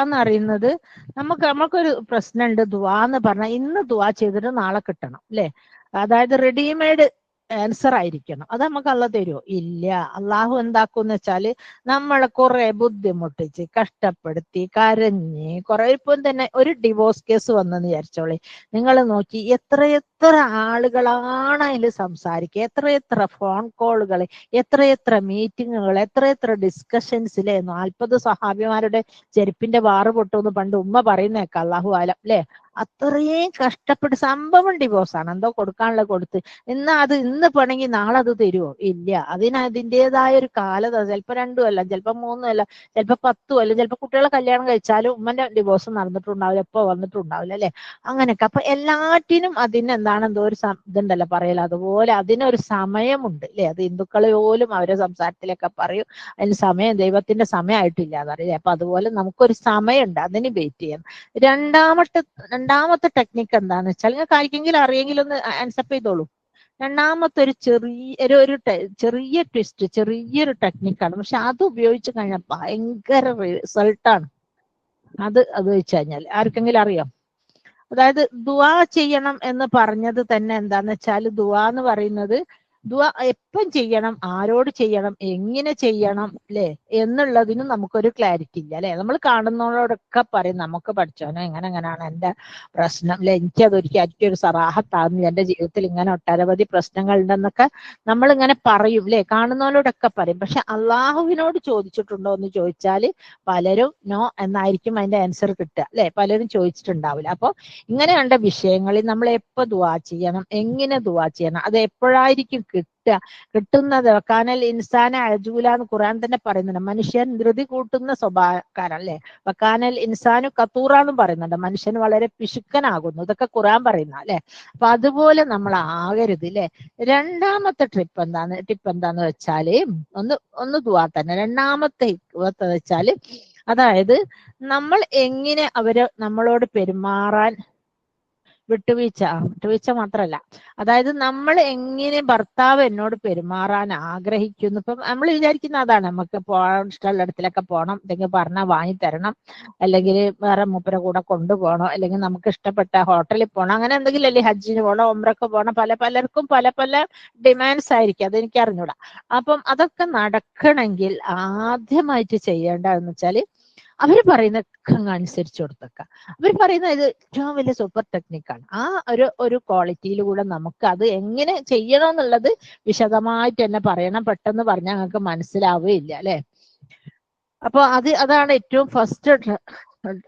എന്ന് പറയുന്നത്, നമുക്കൊരു പ്രശ്നമുണ്ട്, ദുആ എന്ന് പറഞ്ഞാൽ ഇന്ന് ദുആ ചെയ്തിട്ട് നാളെ കിട്ടണം അല്ലെ. അതായത് റെഡിമെയ്ഡ് ആൻസർ ആയിരിക്കണം. അത് നമുക്ക് അള്ളാഹ് തരുമോ? ഇല്ല. അള്ളാഹു എന്താക്കുമെന്ന് വെച്ചാല് നമ്മളെ കുറെ ബുദ്ധിമുട്ടിച്ച് കഷ്ടപ്പെടുത്തി കരഞ്ഞ് കുറെ, ഇപ്പം തന്നെ ഒരു ഡിവോഴ്സ് കേസ് വന്നെന്ന് വിചാരിച്ചോളെ, നിങ്ങൾ നോക്കി എത്രയെത്ര ആളുകളാണ് അതിൽ സംസാരിക്കുക, എത്രയെത്ര ഫോൺ കോളുകൾ, എത്രയെത്ര മീറ്റിങ്ങുകൾ, എത്രയെത്ര ഡിസ്കഷൻസിലെ 40 സഹാബിമാരുടെ ചെരുപ്പിന്റെ വാറ് പൊട്ടുമെന്ന് പണ്ട് ഉമ്മ പറയുന്നേക്കാം, അള്ളാഹു ആലം അല്ലെ. അത്രയും കഷ്ടപ്പെട്ട്, സംഭവം ഡിവോഴ്സാണ്, എന്തോ കൊടുക്കാനുള്ള കൊടുത്ത്, ഇന്ന് പണെങ്കിൽ നാളെ അത് തരുമോ? ഇല്ല. അതിൻ്റെതായ ഒരു കാലത, ചിലപ്പോ 2 കൊല്ലം, ചിലപ്പോ 3 കൊല്ലം, ചിലപ്പോ 10 കൊല്ലം, ചിലപ്പോ കുട്ടികളെ കല്യാണം കഴിച്ചാലും ഉമ്മന്റെ ഡിവോഴ്സ് നടന്നിട്ടുണ്ടാവില്ല, എപ്പോ വന്നിട്ടുണ്ടാവില്ല അല്ലെ. അങ്ങനെയൊക്കെ. അപ്പൊ എല്ലാറ്റിനും അതിന് എന്താണ്, എന്തോ ഒരു ഇതുണ്ടല്ലോ പറയല, അതുപോലെ അതിനൊരു സമയമുണ്ട് അല്ലെ. അത് ഹിന്ദുക്കൾ പോലും അവരെ സംസാരത്തിലൊക്കെ പറയും, അതിന് സമയം, ദൈവത്തിന്റെ സമയമായിട്ടില്ല എന്നറിയില്ലേ. അപ്പൊ അതുപോലെ നമുക്കൊരു സമയമുണ്ട്, അതിന് വെയിറ്റ് ചെയ്യണം. രണ്ടാമത്തെ ടെക്നിക്ക് എന്താന്ന് വെച്ചാൽ, നിങ്ങൾക്ക് ആർക്കെങ്കിലും അറിയെങ്കിലും ഒന്ന് ആൻസപ്പ് ചെയ്തോളൂ. രണ്ടാമത്തെ ഒരു ചെറിയ ട്വിസ്റ്റ്, ചെറിയൊരു ടെക്നിക്കാണ്, പക്ഷെ അത് ഉപയോഗിച്ച് കഴിഞ്ഞാൽ ഭയങ്കര റിസൾട്ടാണ്. അത് വെച്ച് കഴിഞ്ഞാൽ ആർക്കെങ്കിലും അറിയോ? അതായത് ദുആ ചെയ്യണം എന്ന് പറഞ്ഞത് തന്നെ എന്താന്ന് വെച്ചാൽ, ദുആ എന്ന് പറയുന്നത് ദുആ എപ്പം ചെയ്യണം, ആരോട് ചെയ്യണം, എങ്ങനെ ചെയ്യണം അല്ലെ എന്നുള്ളതിനും നമുക്കൊരു ക്ലാരിറ്റി ഇല്ല അല്ലെ. നമ്മൾ കാണുന്നവരോടൊക്കെ പറയും, നമുക്ക് പഠിച്ചോനോ എങ്ങനെയാണ് എന്റെ പ്രശ്നം അല്ലെ, എനിക്കതൊരിക്കലും ഒരു സറാഹത്താകുന്നില്ല, എന്റെ ജീവിതത്തിൽ ഇങ്ങനെ ഒട്ടനവധി പ്രശ്നങ്ങൾ ഉണ്ടെന്നൊക്കെ നമ്മൾ ഇങ്ങനെ പറയും അല്ലെ, കാണുന്നവരോടൊക്കെ പറയും. പക്ഷെ അള്ളാഹുവിനോട് ചോദിച്ചിട്ടുണ്ടോ എന്ന് ചോദിച്ചാൽ പലരും നോ എന്നായിരിക്കും അതിന്റെ ആൻസർ കിട്ടുക അല്ലെ. പലരും ചോദിച്ചിട്ടുണ്ടാവില്ല. അപ്പൊ ഇങ്ങനെ കണ്ട വിഷയങ്ങളിൽ നമ്മൾ എപ്പോ ദുആ ചെയ്യണം, എങ്ങനെ ദുആ ചെയ്യണം, അത് എപ്പോഴായിരിക്കും കിട്ടുന്നത്? വക്കാനൽ ഇൻസാന അജൂല എന്ന് ഖുർആൻ തന്നെ പറയുന്നുണ്ട്. മനുഷ്യൻ ധൃതി കൂട്ടുന്ന സ്വഭാവക്കാരൻ അല്ലെ. വക്കാനൽ ഇൻസാനു കത്തൂറ എന്നും പറയുന്നുണ്ട്, മനുഷ്യൻ വളരെ പിശുക്കനാകുന്നു. ഇതൊക്കെ ഖുർആൻ പറയുന്ന അല്ലെ. അപ്പൊ അതുപോലെ നമ്മൾ ആകരുത് അല്ലെ. രണ്ടാമത്തെ ടിപ്പ് എന്താന്ന് വെച്ചാല്, ഒന്ന് ദുആ തന്നെ. രണ്ടാമത്തെ വെച്ചാല്, അതായത് നമ്മൾ എങ്ങനെ അവര് നമ്മളോട് പെരുമാറാൻ, വിട്ടുവീഴ്ച മാത്രല്ല, അതായത് നമ്മൾ എങ്ങനെ ഭർത്താവ് എന്നോട് പെരുമാറാൻ ആഗ്രഹിക്കുന്നു. ഇപ്പം നമ്മൾ വിചാരിക്കുന്ന അതാണ്, നമുക്ക് പോകാൻ ഇഷ്ടമുള്ള ഇടത്തിലൊക്കെ പോകണം, എന്തെങ്കിലും പറഞ്ഞാൽ വാങ്ങിത്തരണം, അല്ലെങ്കിൽ വേറെ മൂപ്പരെ കൂടെ കൊണ്ടുപോകണം, അല്ലെങ്കിൽ നമുക്ക് ഇഷ്ടപ്പെട്ട ഹോട്ടലിൽ പോകണം, അങ്ങനെ എന്തെങ്കിലും, അല്ലെങ്കിൽ ഹജ്ജിന് പോകണം, ഉംറക്ക് പോകണം. പലർക്കും പല ഡിമാൻഡ്സ് ആയിരിക്കും, അതെനിക്ക് അറിഞ്ഞൂടാ. അപ്പം അതൊക്കെ നടക്കണമെങ്കിൽ ആദ്യമായിട്ട് ചെയ്യേണ്ടതെന്ന് വെച്ചാല്, അവര് പറയുന്ന അനുസരിച്ച് കൊടുത്തേക്ക. അവർ പറയുന്ന ഇത് ഏറ്റവും വലിയ സൂപ്പർ ടെക്നിക്കാണ്. ആ ഒരു ക്വാളിറ്റിയിലൂടെ നമുക്ക് അത് എങ്ങനെ ചെയ്യണം എന്നുള്ളത് വിശദമായിട്ട് തന്നെ പറയണം. പെട്ടെന്ന് പറഞ്ഞാൽ ഞങ്ങൾക്ക് മനസ്സിലാവുകയില്ല അല്ലെ. അപ്പൊ അതാണ് ഏറ്റവും ഫസ്റ്റ്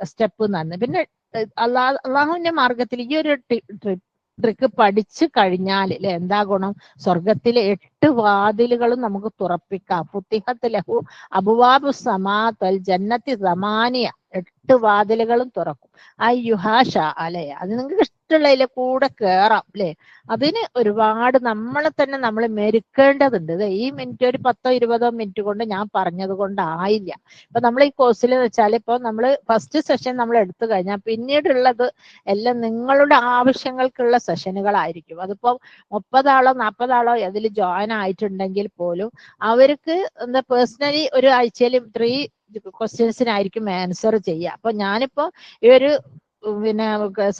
സ്റ്റെപ്പ് എന്ന് പറഞ്ഞത്. പിന്നെ അള്ളാഹുവിന്റെ മാർഗത്തിൽ ഈ ഒരു ട്രിക്ക് പഠിച്ചു കഴിഞ്ഞാൽ അല്ലെ എന്താ ഗുണം? സ്വർഗത്തിലെ 8 വാതിലുകളും നമുക്ക് തുറപ്പിക്കാം. ഫുത്തിഹത്ത് ലഹു അബുവാബു സമാഅൽ ജന്നത്തി സമാനിയ, 8 വാതിലുകളും തുറക്കും. അയ്യുഹാഷ അല്ലെ, അത് നിങ്ങൾക്ക് ഇഷ്ടമുള്ളതിലെ കൂടെ കേറാം അല്ലെ. അതിന് ഒരുപാട് നമ്മളെ തന്നെ നമ്മൾ മെരുക്കേണ്ടതുണ്ട്. ഈ മിനിറ്റ് ഒരു 10-20 മിനിറ്റ് കൊണ്ട് ഞാൻ പറഞ്ഞത് കൊണ്ടായില്ല. ഇപ്പൊ നമ്മൾ ഈ കോഴ്സിൽ വെച്ചാൽ ഇപ്പൊ നമ്മൾ ഫസ്റ്റ് സെഷൻ നമ്മൾ എടുത്തു കഴിഞ്ഞാൽ പിന്നീടുള്ളത് എല്ലാം നിങ്ങളുടെ ആവശ്യങ്ങൾക്കുള്ള സെഷനുകളായിരിക്കും. അതിപ്പോ 30 ആളോ 40 ആളോ അതിൽ ജോയിൻ ആയിട്ടുണ്ടെങ്കിൽ പോലും അവർക്ക് എന്താ പേഴ്സണലി ഒരു ആഴ്ചയിൽ 3 ക്വസ്റ്റ്യൻസിനായിരിക്കും ആൻസർ ചെയ്യുക. അപ്പൊ ഞാനിപ്പോ ഈ ഒരു പിന്നെ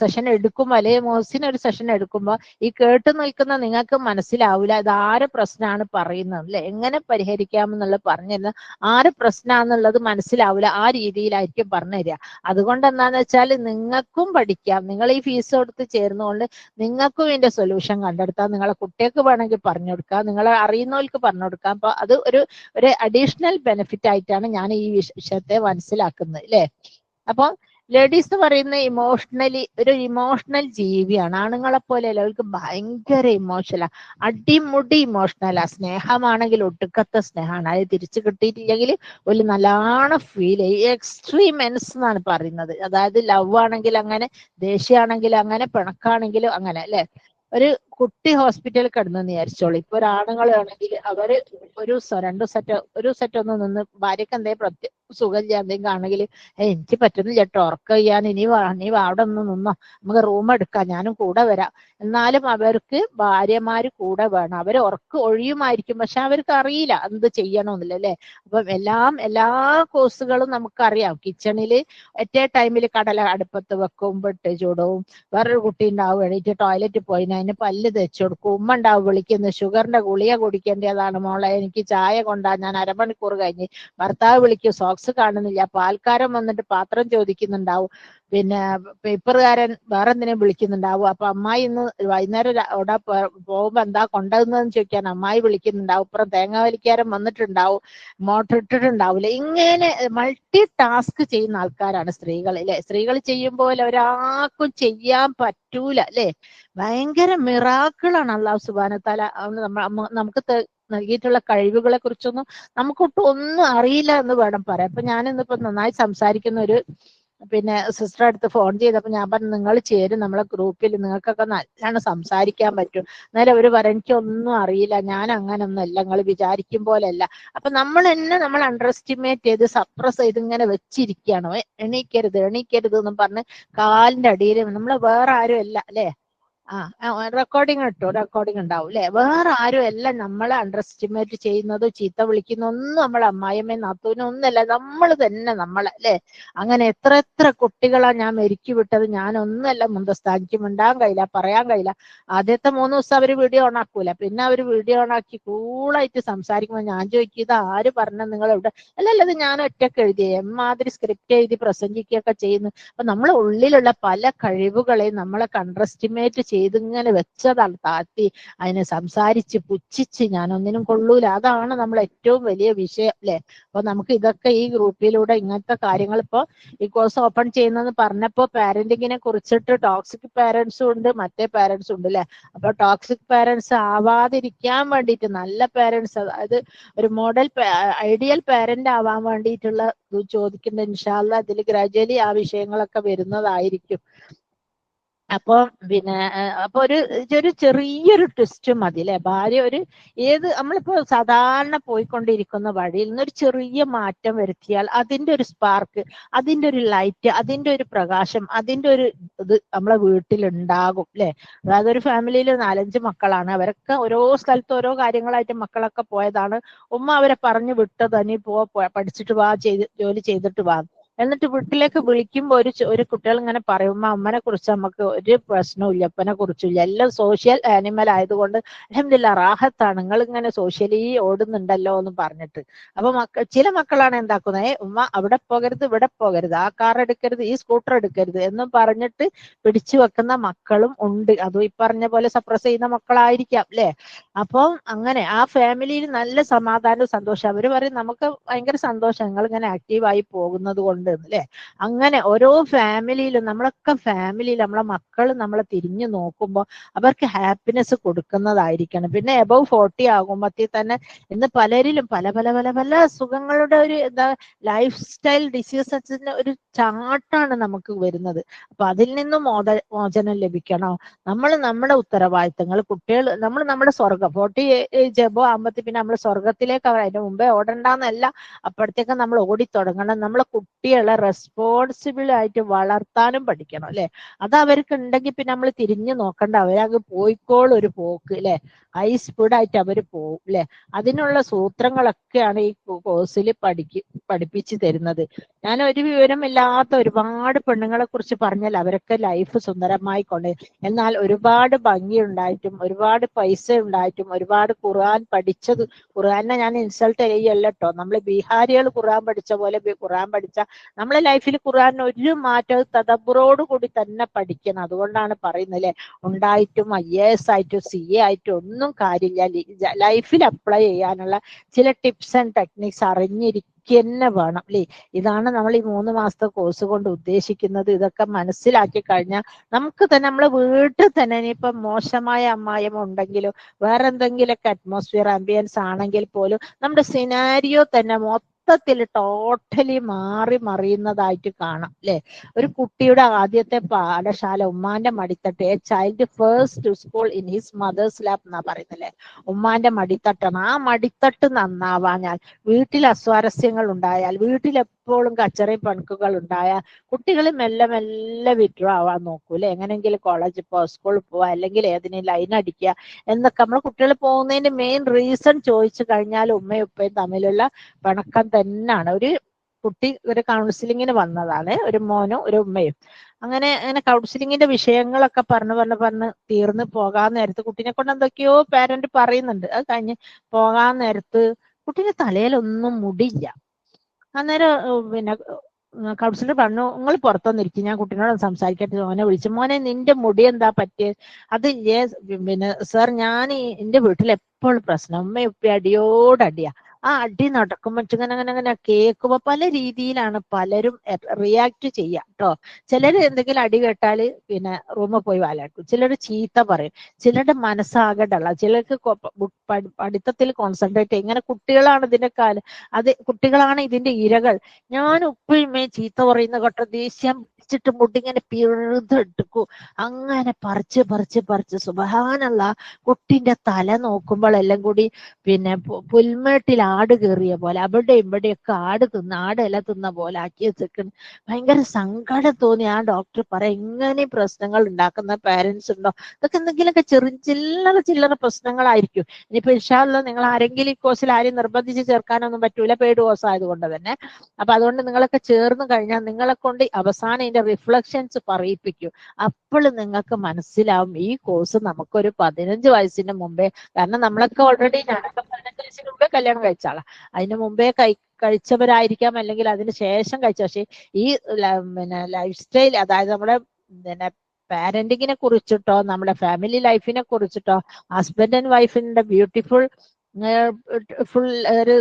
സെഷൻ എടുക്കുമ്പോൾ അല്ലെ മോസിന് ഒരു സെഷൻ എടുക്കുമ്പോൾ ഈ കേട്ട് നിൽക്കുന്ന നിങ്ങൾക്ക് മനസ്സിലാവില്ല ഇത് ആര് പ്രശ്നമാണ് പറയുന്നത് അല്ലെ, എങ്ങനെ പരിഹരിക്കാമെന്നുള്ളത് പറഞ്ഞിരുന്ന ആര് പ്രശ്നമാണെന്നുള്ളത് മനസ്സിലാവില്ല. ആ രീതിയിലായിരിക്കും പറഞ്ഞു തരിക. അതുകൊണ്ട് എന്താന്ന് വെച്ചാൽ നിങ്ങൾക്കും പഠിക്കാം. നിങ്ങൾ ഈ ഫീസ് കൊടുത്ത് ചേർന്നുകൊണ്ട് നിങ്ങൾക്കും ഇതിന്റെ സൊല്യൂഷൻ കണ്ടെടുക്കാം. നിങ്ങളെ കുട്ടികൾക്ക് വേണമെങ്കിൽ പറഞ്ഞു കൊടുക്കാം, നിങ്ങളെ അറിയുന്നവർക്ക് പറഞ്ഞു കൊടുക്കാം. അപ്പൊ അത് ഒരു അഡീഷണൽ ബെനിഫിറ്റ് ആയിട്ടാണ് ഞാൻ ഈ വിഷയത്തെ മനസ്സിലാക്കുന്നത് അല്ലെ. അപ്പൊ ലേഡീസ് എന്ന് പറയുന്ന ഒരു ഇമോഷണൽ ജീവിയാണ്. ആണുങ്ങളെ പോലെയല്ല, അവർക്ക് ഭയങ്കര ഇമോഷണലാ, അടിമുടി ഇമോഷണലാ. സ്നേഹമാണെങ്കിൽ ഒടുക്കത്തെ സ്നേഹമാണ്. അത് തിരിച്ചു കിട്ടിയിട്ടില്ലെങ്കിൽ ഒരു നല്ലോണം ഫീൽ ചെയ്യും. എക്സ്ട്രീമെൻസ് എന്നാണ് പറയുന്നത്. അതായത് ലവ് ആണെങ്കിൽ അങ്ങനെ, ദേഷ്യമാണെങ്കിലും അങ്ങനെ, പിണക്കാണെങ്കിലും അങ്ങനെ അല്ലെ. ഒരു കുട്ടി ഹോസ്പിറ്റലിൽ കിടന്നെന്ന് വിചാരിച്ചോളൂ. ഇപ്പൊ ഒരാണുങ്ങളാണെങ്കിൽ അവര് ഒരു 2 സെറ്റ് ഒരു സെറ്റ് ഒന്ന് നിന്ന് ഭാര്യക്ക് എന്തെങ്കിലും സുഖമില്ല എന്തെങ്കിലും ആണെങ്കിൽ എനിക്ക് പറ്റുന്നില്ല കേട്ടോ, ഉറക്കം ചെയ്യാൻ, നീ അവിടെ ഒന്ന് നിന്നോ, നമുക്ക് റൂം എടുക്കാം, ഞാനും കൂടെ വരാം. എന്നാലും അവർക്ക് ഭാര്യമാര് കൂടെ വേണം. അവർ ഉറക്കം ഒഴിയുമായിരിക്കും, പക്ഷെ അവർക്ക് അറിയില്ല എന്ത് ചെയ്യണമെന്നില്ല അല്ലെ. അപ്പം എല്ലാ കോഴ്സുകളും നമുക്കറിയാം. കിച്ചണിൽ ഒറ്റേ ടൈമിൽ കടല അടുപ്പത്ത് വെക്കും, പെട്ട് ചൂടവും, വേറൊരു കുട്ടി ഉണ്ടാവും എണീറ്റ് ടോയ്ലറ്റിൽ പോയി അതിന് പല്ല് തേച്ച് കൊടുക്കും, ഉമ്മ ഉണ്ടാവും വിളിക്കുന്നത് ഷുഗറിന്റെ ഗുളിക കുടിക്കേണ്ടതാണ് മോളെ, എനിക്ക് ചായ കൊണ്ടാ, ഞാൻ അരമണിക്കൂർ കഴിഞ്ഞ്. ഭർത്താവ് വിളിക്കും, സോക്സ് കാണുന്നില്ല. പാൽക്കാരൻ വന്നിട്ട് പാത്രം ചോദിക്കുന്നുണ്ടാവും. പിന്നെ പേപ്പറുകാരൻ വേറെ എന്തിനും വിളിക്കുന്നുണ്ടാവും. അപ്പൊ അമ്മായി ഇന്ന് വൈകുന്നേരം അവിടെ പോകുമ്പോ എന്താ കൊണ്ടുവന്നതെന്ന് ചോദിക്കാൻ അമ്മായി വിളിക്കുന്നുണ്ടാവും. ഇപ്പുറം തേങ്ങ വലിക്കാരൻ വന്നിട്ടുണ്ടാവും, മോട്ടർ ഇട്ടിട്ടുണ്ടാവില്ല. ഇങ്ങനെ മൾട്ടി ടാസ്ക് ചെയ്യുന്ന ആൾക്കാരാണ് സ്ത്രീകൾ അല്ലെ. സ്ത്രീകൾ ചെയ്യുമ്പോൾ ഒരാൾക്കും ചെയ്യാൻ പറ്റൂല അല്ലെ. ഭയങ്കര മിറാക്കിളാണ് അല്ലാഹു സുബ്ഹാനഹു വ തആല നമുക്ക് നൽകിയിട്ടുള്ള കഴിവുകളെ കുറിച്ചൊന്നും നമുക്കൊട്ടും ഒന്നും അറിയില്ല എന്ന് വേണം പറയാം. അപ്പൊ ഞാനിന്നിപ്പോ നന്നായി സംസാരിക്കുന്ന ഒരു പിന്നെ സിസ്റ്റർ അടുത്ത് ഫോൺ ചെയ്തപ്പോ ഞാൻ പറഞ്ഞു നിങ്ങൾ ചേരും നമ്മളെ ഗ്രൂപ്പിൽ, നിങ്ങൾക്കൊക്കെ നല്ലോണം സംസാരിക്കാൻ പറ്റും. എന്നാലും അവര് പറയും എനിക്കൊന്നും അറിയില്ല, ഞാൻ അങ്ങനൊന്നും അല്ല, നിങ്ങൾ വിചാരിക്കും പോലെ അല്ല. അപ്പൊ നമ്മൾ അണ്ടർ എസ്റ്റിമേറ്റ് ചെയ്ത് സപ്രസ് ചെയ്ത് ഇങ്ങനെ വെച്ചിരിക്കുകയാണ്. എണീക്കരുത് എന്നും പറഞ്ഞ് കാലിന്റെ അടിയിൽ നമ്മള് വേറെ ആരും അല്ല അല്ലെ. റെക്കോർഡിംഗ് ഉണ്ടാവും അല്ലെ. വേറെ ആരും എല്ലാം നമ്മളെ അണ്ടർ എസ്റ്റിമേറ്റ് ചെയ്യുന്നതോ ചീത്ത വിളിക്കുന്ന ഒന്നും നമ്മളെ അമ്മായിയമ്മ നാത്തൂനും ഒന്നല്ല, നമ്മൾ തന്നെ നമ്മളെ അല്ലെ. അങ്ങനെ എത്ര കുട്ടികളാ ഞാൻ മെരുക്കി വിട്ടത്. ഞാനൊന്നല്ല മുന്തസ്ഥാനിക്ക് മിണ്ടാൻ കഴിയില്ല, പറയാൻ കഴിയില്ല. ആദ്യത്തെ 3 ദിവസം അവര് വീഡിയോ ഓൺ ആക്കൂല, പിന്നെ അവര് വീഡിയോ ഓൺ ആക്കി കൂളായിട്ട് സംസാരിക്കുമ്പോൾ ഞാൻ ചോദിക്കും ഇത് ആര് പറഞ്ഞ, നിങ്ങൾ എവിടെ? അല്ലല്ല ഇത് ഞാൻ ഒറ്റക്ക് എഴുതിയ എമ്മാതിരി സ്ക്രിപ്റ്റ് എഴുതി പ്രസംഗിക്കുകയൊക്കെ ചെയ്യുന്നു. അപ്പൊ നമ്മളെ ഉള്ളിലുള്ള പല കഴിവുകളെയും നമ്മളെ അണ്ടർ എസ്റ്റിമേറ്റ് ചെയ്തിങ്ങനെ വെച്ചതാണ് താഴ്ത്തി അതിനെ സംസാരിച്ച് പുച്ഛിച്ച് ഞാൻ ഒന്നിനും കൊള്ളൂല. അതാണ് നമ്മൾ ഏറ്റവും വലിയ വിഷയം അല്ലെ. അപ്പൊ നമുക്ക് ഇതൊക്കെ ഈ ഗ്രൂപ്പിലൂടെ ഇങ്ങനത്തെ കാര്യങ്ങൾ ഇപ്പൊ ഈ കോഴ്സ് ഓപ്പൺ ചെയ്യുന്നെന്ന് പറഞ്ഞപ്പോ പാരന്റിങ്ങിനെ കുറിച്ചിട്ട് ടോക്സിക് പാരന്റ്സും ഉണ്ട്, മറ്റേ പാരന്റ്സും ഉണ്ട് അല്ലെ. അപ്പൊ ടോക്സിക് പാരന്റ്സ് ആവാതിരിക്കാൻ വേണ്ടിയിട്ട് നല്ല പാരന്റ്സ്, അതായത് ഒരു മോഡൽ ഐഡിയൽ പാരന്റ് ആവാൻ വേണ്ടിയിട്ടുള്ള ചോദിക്കുന്നുണ്ട്. ഇൻഷാ അല്ലാഹ് ഇതിൽ ഗ്രാജുവലി ആ വിഷയങ്ങളൊക്കെ വരുന്നതായിരിക്കും. അപ്പൊ പിന്നെ അപ്പൊ ഒരു ചെറിയൊരു ട്വിസ്റ്റ് മതി അല്ലെ. ഭാര്യ നമ്മളിപ്പോ സാധാരണ പോയിക്കൊണ്ടിരിക്കുന്ന വഴിയിൽ നിന്നൊരു ചെറിയ മാറ്റം വരുത്തിയാൽ അതിന്റെ ഒരു സ്പാർക്ക്, അതിന്റെ ഒരു ലൈറ്റ്, അതിന്റെ ഒരു പ്രകാശം, അതിന്റെ ഒരു ഇത് നമ്മളെ വീട്ടിലുണ്ടാകും അല്ലെ. അതായത് ഒരു ഫാമിലിയിൽ 4-5 മക്കളാണ്. അവരൊക്കെ ഓരോ സ്ഥലത്ത് ഓരോ കാര്യങ്ങളായിട്ട് മക്കളൊക്കെ പോയതാണ്. ഉമ്മ അവരെ പറഞ്ഞു വിട്ടത് നീ പഠിച്ചിട്ട് വാ, ജോലി ചെയ്തിട്ട് വാ. എന്നിട്ട് വീട്ടിലേക്ക് വിളിക്കുമ്പോ ഒരു കുട്ടികൾ ഇങ്ങനെ പറയും അമ്മനെ കുറിച്ച് നമുക്ക് ഒരു പ്രശ്നവും ഇല്ല, അപ്പനെ കുറിച്ചില്ല, എല്ലാം സോഷ്യൽ ആനിമൽ ആയതുകൊണ്ട് അൽഹംദുലില്ലാഹ് റാഹത്താണ്, നിങ്ങൾ ഇങ്ങനെ സോഷ്യലി ഓടുന്നുണ്ടല്ലോ എന്ന് പറഞ്ഞിട്ട്. അപ്പൊ ചില മക്കളാണ് എന്താക്കുന്നത്, ഉമ്മ അവിടെ പോകരുത് ഇവിടെ പോകരുത്, ആ കാർ എടുക്കരുത് ഈ സ്കൂട്ടർ എടുക്കരുത് എന്നും പറഞ്ഞിട്ട് പിടിച്ചു വെക്കുന്ന മക്കളും ഉണ്ട്. അതും ഈ പറഞ്ഞ പോലെ സപ്രസ് ചെയ്യുന്ന മക്കളായിരിക്കാം അല്ലെ. അപ്പം അങ്ങനെ ആ ഫാമിലിയിൽ നല്ല സമാധാനവും സന്തോഷം. അവര് പറയും നമുക്ക് ഭയങ്കര സന്തോഷം നിങ്ങൾ ഇങ്ങനെ ആക്റ്റീവായി പോകുന്നത് കൊണ്ട്. അല്ലേ? അങ്ങനെ ഓരോ ഫാമിലിയിലും നമ്മളൊക്കെ ഫാമിലിയിൽ നമ്മളെ മക്കൾ നമ്മളെ തിരിഞ്ഞു നോക്കുമ്പോൾ അവർക്ക് ഹാപ്പിനെസ് കൊടുക്കുന്നതായിരിക്കണം. പിന്നെ എബവ് 40 ആകുമ്പോഴത്തേ തന്നെ ഇന്ന് പലരിലും പല പല പല പല അസുഖങ്ങളുടെ ഒരു എന്താ ലൈഫ് സ്റ്റൈൽ ഡിസീസസിന്റെ ഒരു ചാട്ടാണ് നമുക്ക് വരുന്നത്. അപ്പൊ അതിൽ നിന്നും മോചനം ലഭിക്കണോ? നമ്മൾ നമ്മുടെ ഉത്തരവാദിത്തങ്ങൾ കുട്ടികൾ നമ്മൾ നമ്മുടെ സ്വർഗം 40 ഏജ് എബോ ആകുമ്പോഴത്തേ പിന്നെ നമ്മൾ സ്വർഗത്തിലേക്ക് അതിന് മുമ്പേ ഓടണ്ടെന്നല്ല, അപ്പോഴത്തേക്ക് നമ്മൾ ഓടിത്തുടങ്ങണം. നമ്മളെ കുട്ടികളെ റെസ്പോൺസിബിൾ ആയിട്ട് വളർത്താനും പഠിക്കണം അല്ലെ? അത് അവർക്ക് ഉണ്ടെങ്കിൽ പിന്നെ നമ്മൾ തിരിഞ്ഞു നോക്കണ്ട, അവരങ്ങ് പോയിക്കോളും ഒരു പോക്ക് അല്ലെ? ഹൈ സ്പീഡായിട്ട് അവർ പോകും അല്ലെ? അതിനുള്ള സൂത്രങ്ങളൊക്കെയാണ് ഈ കോഴ്സിൽ പഠിപ്പിച്ചു തരുന്നത്. ഞാൻ ഒരു വിവരമില്ലാത്ത ഒരുപാട് പെണ്ണുങ്ങളെ കുറിച്ച് പറഞ്ഞാൽ അവരൊക്കെ ലൈഫ് സുന്ദരമായി കൊണ്ട്, എന്നാൽ ഒരുപാട് ഭംഗി ഉണ്ടായിട്ടും ഒരുപാട് പൈസ ഉണ്ടായിട്ടും ഒരുപാട് ഖുർആൻ പഠിച്ചത്, ഖുർആനെ ഞാൻ ഇൻസൾട്ട് ചെയ്യല്ല കേട്ടോ, നമ്മൾ ബീഹാരികൾ ഖുർആൻ പഠിച്ച പോലെ ഖുർആൻ പഠിച്ച നമ്മളെ ലൈഫിൽ ഖുർആൻ ഒരു മാറ്റവും തദബ്ബറോട് കൂടി തന്നെ പഠിക്കണം. അതുകൊണ്ടാണ് പറയുന്നത് അല്ലെ, ഉണ്ടായിട്ടും IAS ആയിട്ടും CA ആയിട്ടും ഒന്നും കാര്യമില്ല. ലൈഫിൽ അപ്ലൈ ചെയ്യാനുള്ള ചില ടിപ്സ് ആൻഡ് ടെക്നിക്സ് അറിഞ്ഞിരിക്കന്നെ വേണം അല്ലേ? ഇതാണ് നമ്മൾ ഈ 3 മാസത്തെ കോഴ്സ് കൊണ്ട് ഉദ്ദേശിക്കുന്നത്. ഇതൊക്കെ മനസ്സിലാക്കി കഴിഞ്ഞാൽ നമുക്ക് തന്നെ നമ്മളെ വീട്ടിൽ തന്നെ ഇനിയിപ്പം മോശമായ അമ്മായിയമ്മ ഉണ്ടെങ്കിലോ വേറെ എന്തെങ്കിലുമൊക്കെ അറ്റ്മോസ്ഫിയർ ആംബിയൻസ് ആണെങ്കിൽ പോലും നമ്മുടെ സിനാരിയോ തന്നെ മൊത്തത്തിൽ ടോട്ടലി മാറി മറിയുന്നതായിട്ട് കാണാം അല്ലെ? ഒരു കുട്ടിയുടെ ആദ്യത്തെ പാഠശാല ഉമ്മാന്റെ മടിത്തട്ട്, a child first school in his mother's lap എന്നാ പറയുന്നല്ലേ? ഉമ്മാന്റെ മടിത്തട്ടാണ്. ആ മടിത്തട്ട് നന്നാവാഞ്ഞാൽ, വീട്ടിൽ അസ്വാരസ്യങ്ങൾ ഉണ്ടായാൽ, വീട്ടിൽ എപ്പോഴും കച്ചറയും പണക്കുകൾ ഉണ്ടായാൽ കുട്ടികൾ മെല്ലെ മെല്ലെ വിഡ്രോ ആവാൻ നോക്കൂലെ? എങ്ങനെയെങ്കിലും കോളേജിൽ പോവാ, സ്കൂളിൽ പോവാ, അല്ലെങ്കിൽ ഏതിനും ലൈൻ അടിക്കുക എന്നൊക്കെ. നമ്മൾ കുട്ടികൾ പോകുന്നതിന്റെ മെയിൻ റീസൺ ചോദിച്ചു കഴിഞ്ഞാൽ ഉമ്മയും ഉപ്പയും തമ്മിലുള്ള പിണക്കം തന്നെയാണ്. ഒരു കുട്ടി ഒരു കൗൺസിലിങ്ങിന് വന്നതാണ്, ഒരു മോനും ഒരു ഉമ്മയും. അങ്ങനെ കൗൺസിലിങ്ങിന്റെ വിഷയങ്ങളൊക്കെ പറഞ്ഞ് തീർന്ന് പോകാൻ നേരത്ത് കുട്ടീനെ കൊണ്ട് എന്തൊക്കെയോ പാരന്റ് പറയുന്നുണ്ട്. അത് കഴിഞ്ഞ് പോകാൻ നേരത്ത് കുട്ടീന്റെ തലയിലൊന്നും മുടിയില്ല. അന്നേരം പിന്നെ കൗൺസിലർ പറഞ്ഞു, നിങ്ങൾ പുറത്തൊന്നിരിക്കും, ഞാൻ കുട്ടീനോട് സംസാരിക്കട്ടെ. മോനെ വിളിച്ചു, മോനെ നിന്റെ മുടി എന്താ പറ്റിയത്? അത് പിന്നെ സാർ, ഞാൻ എന്റെ വീട്ടിൽ എപ്പോഴും പ്രശ്നം, ഉമ്മ ഉപ്പ അടിയോടടിയാ. ആ അടി നടക്കുമ്പോൾ അങ്ങനെ കേൾക്കുമ്പോ പല രീതിയിലാണ് പലരും റിയാക്ട് ചെയ്യാം കേട്ടോ. ചിലർ എന്തെങ്കിലും അടി കേട്ടാല് പിന്നെ റൂമിൽ പോയി വാലാട്ടും, ചിലർ ചീത്ത പറയും, ചിലരുടെ മനസ്സാകെ ഡള്ള, ചിലർക്ക് പഠിത്തത്തിൽ കോൺസെൻട്രേറ്റ് ചെയ്യും. ഇങ്ങനെ കുട്ടികളാണ് ഇതിന്റെ കുട്ടികളാണ് ഇതിന്റെ ഇരകൾ. ഞാൻ ഉപ്പയുമേ ചീത്ത പറയുന്ന കേട്ട ദേഷ്യം പിടിച്ചിട്ട് മുടിങ്ങനെ പിഴുതെടുക്കും. അങ്ങനെ പറിച്ച് സുബ്ഹാനല്ലാ, കുട്ടിന്റെ തല നോക്കുമ്പോൾ എല്ലാം കൂടി പിന്നെ പുൽമേട്ടിൽ ആട് കയറിയ പോലെ, അവിടെ ഇവിടെയൊക്കെ ആടില തിന്ന പോലെ ആക്കി വെച്ചിട്ടുണ്ട്. ഭയങ്കര സങ്കടം തോന്നി. ആ ഡോക്ടർ പറയാം, ഇങ്ങനെ പ്രശ്നങ്ങൾ ഉണ്ടാക്കുന്ന പാരന്റ്സ് ഉണ്ടോ? ഇതൊക്കെ എന്തെങ്കിലുമൊക്കെ ചില്ലറ പ്രശ്നങ്ങളായിരിക്കും. ഇനിയിപ്പോ ഇൻഷാ അല്ലാഹ് നിങ്ങൾ ആരെങ്കിലും ഈ കോഴ്സിൽ ആരെയും നിർബന്ധിച്ച് ചേർക്കാനൊന്നും പറ്റൂല, പെയ്ഡ് കോഴ്സ് ആയതുകൊണ്ട് തന്നെ. അപ്പൊ അതുകൊണ്ട് നിങ്ങളൊക്കെ ചേർന്ന് കഴിഞ്ഞാൽ നിങ്ങളെ കൊണ്ട് അവസാനം ഇതിന്റെ റിഫ്ലക്ഷൻസ് പറയിപ്പിക്കും. അപ്പോൾ നിങ്ങൾക്ക് മനസ്സിലാവും ഈ കോഴ്സ് നമുക്കൊരു 15 വയസ്സിന് മുമ്പേ, കാരണം നമ്മളൊക്കെ ഓൾറെഡി, ഞാനൊക്കെ 15 വയസ്സിന് മുമ്പേ കല്യാണം കഴിച്ചാളാ, അതിന് മുമ്പേ കഴിച്ചവരായിരിക്കാം, അല്ലെങ്കിൽ അതിന് ശേഷം കഴിച്ച. പക്ഷെ ഈ പിന്നെ ലൈഫ് സ്റ്റൈൽ, അതായത് നമ്മുടെ പിന്നെ പാരന്റിങ്ങിനെ കുറിച്ചിട്ടോ നമ്മുടെ ഫാമിലി ലൈഫിനെ കുറിച്ചിട്ടോ ഹസ്ബൻഡ് ആൻഡ് വൈഫിന്റെ ബ്യൂട്ടിഫുൾ ഫുൾ ഒരു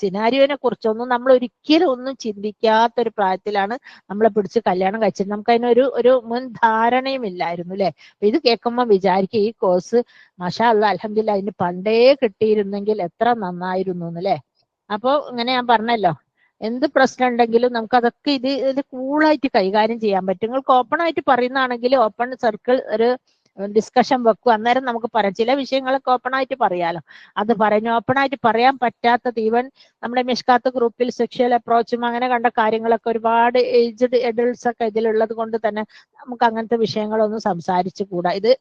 സിനാരിയോനെ കുറിച്ചൊന്നും നമ്മൾ ഒരിക്കലും ഒന്നും ചിന്തിക്കാത്തൊരു പ്രായത്തിലാണ് നമ്മളെ പിടിച്ച് കല്യാണം കഴിച്ചത്. നമുക്ക് അതിനൊരു മുൻ ധാരണയും ഇല്ലായിരുന്നു അല്ലെ? അപ്പൊ ഇത് കേൾക്കുമ്പോൾ വിചാരിക്കും, ഈ കോഴ്സ് മാഷാ അല്ലാഹ് അൽഹംദുലില്ലാഹ് അതിന് പണ്ടേ കിട്ടിയിരുന്നെങ്കിൽ എത്ര നന്നായിരുന്നു അല്ലെ? അപ്പൊ ഇങ്ങനെ ഞാൻ പറഞ്ഞല്ലോ, എന്ത് പ്രശ്നം ഉണ്ടെങ്കിലും നമുക്ക് അതൊക്കെ ഇത് കൂളായിട്ട് കൈകാര്യം ചെയ്യാൻ പറ്റും. നിങ്ങൾക്ക് ഓപ്പൺ ആയിട്ട് പറയുന്നതാണെങ്കിൽ ഓപ്പൺ സർക്കിൾ ഒരു ഡിസ്കഷൻ വെക്കും, അന്നേരം നമുക്ക് പറയാം. ചില വിഷയങ്ങളൊക്കെ ഓപ്പൺ ആയിട്ട് പറയാലോ, അത് പറഞ്ഞു. ഓപ്പൺ ആയിട്ട് പറയാൻ പറ്റാത്തത് ഈവൻ നമ്മുടെ മിഷ്കാത്ത് ഗ്രൂപ്പിൽ സെക്ഷൽ അപ്രോച്ചും അങ്ങനെ കണ്ട കാര്യങ്ങളൊക്കെ ഒരുപാട് ഏജ്ഡ് എഡൾട്ട്സ് ഒക്കെ ഇതിലുള്ളത് കൊണ്ട് തന്നെ നമുക്ക് അങ്ങനത്തെ വിഷയങ്ങളൊന്നും സംസാരിച്ചു കൂടാ. ഇത്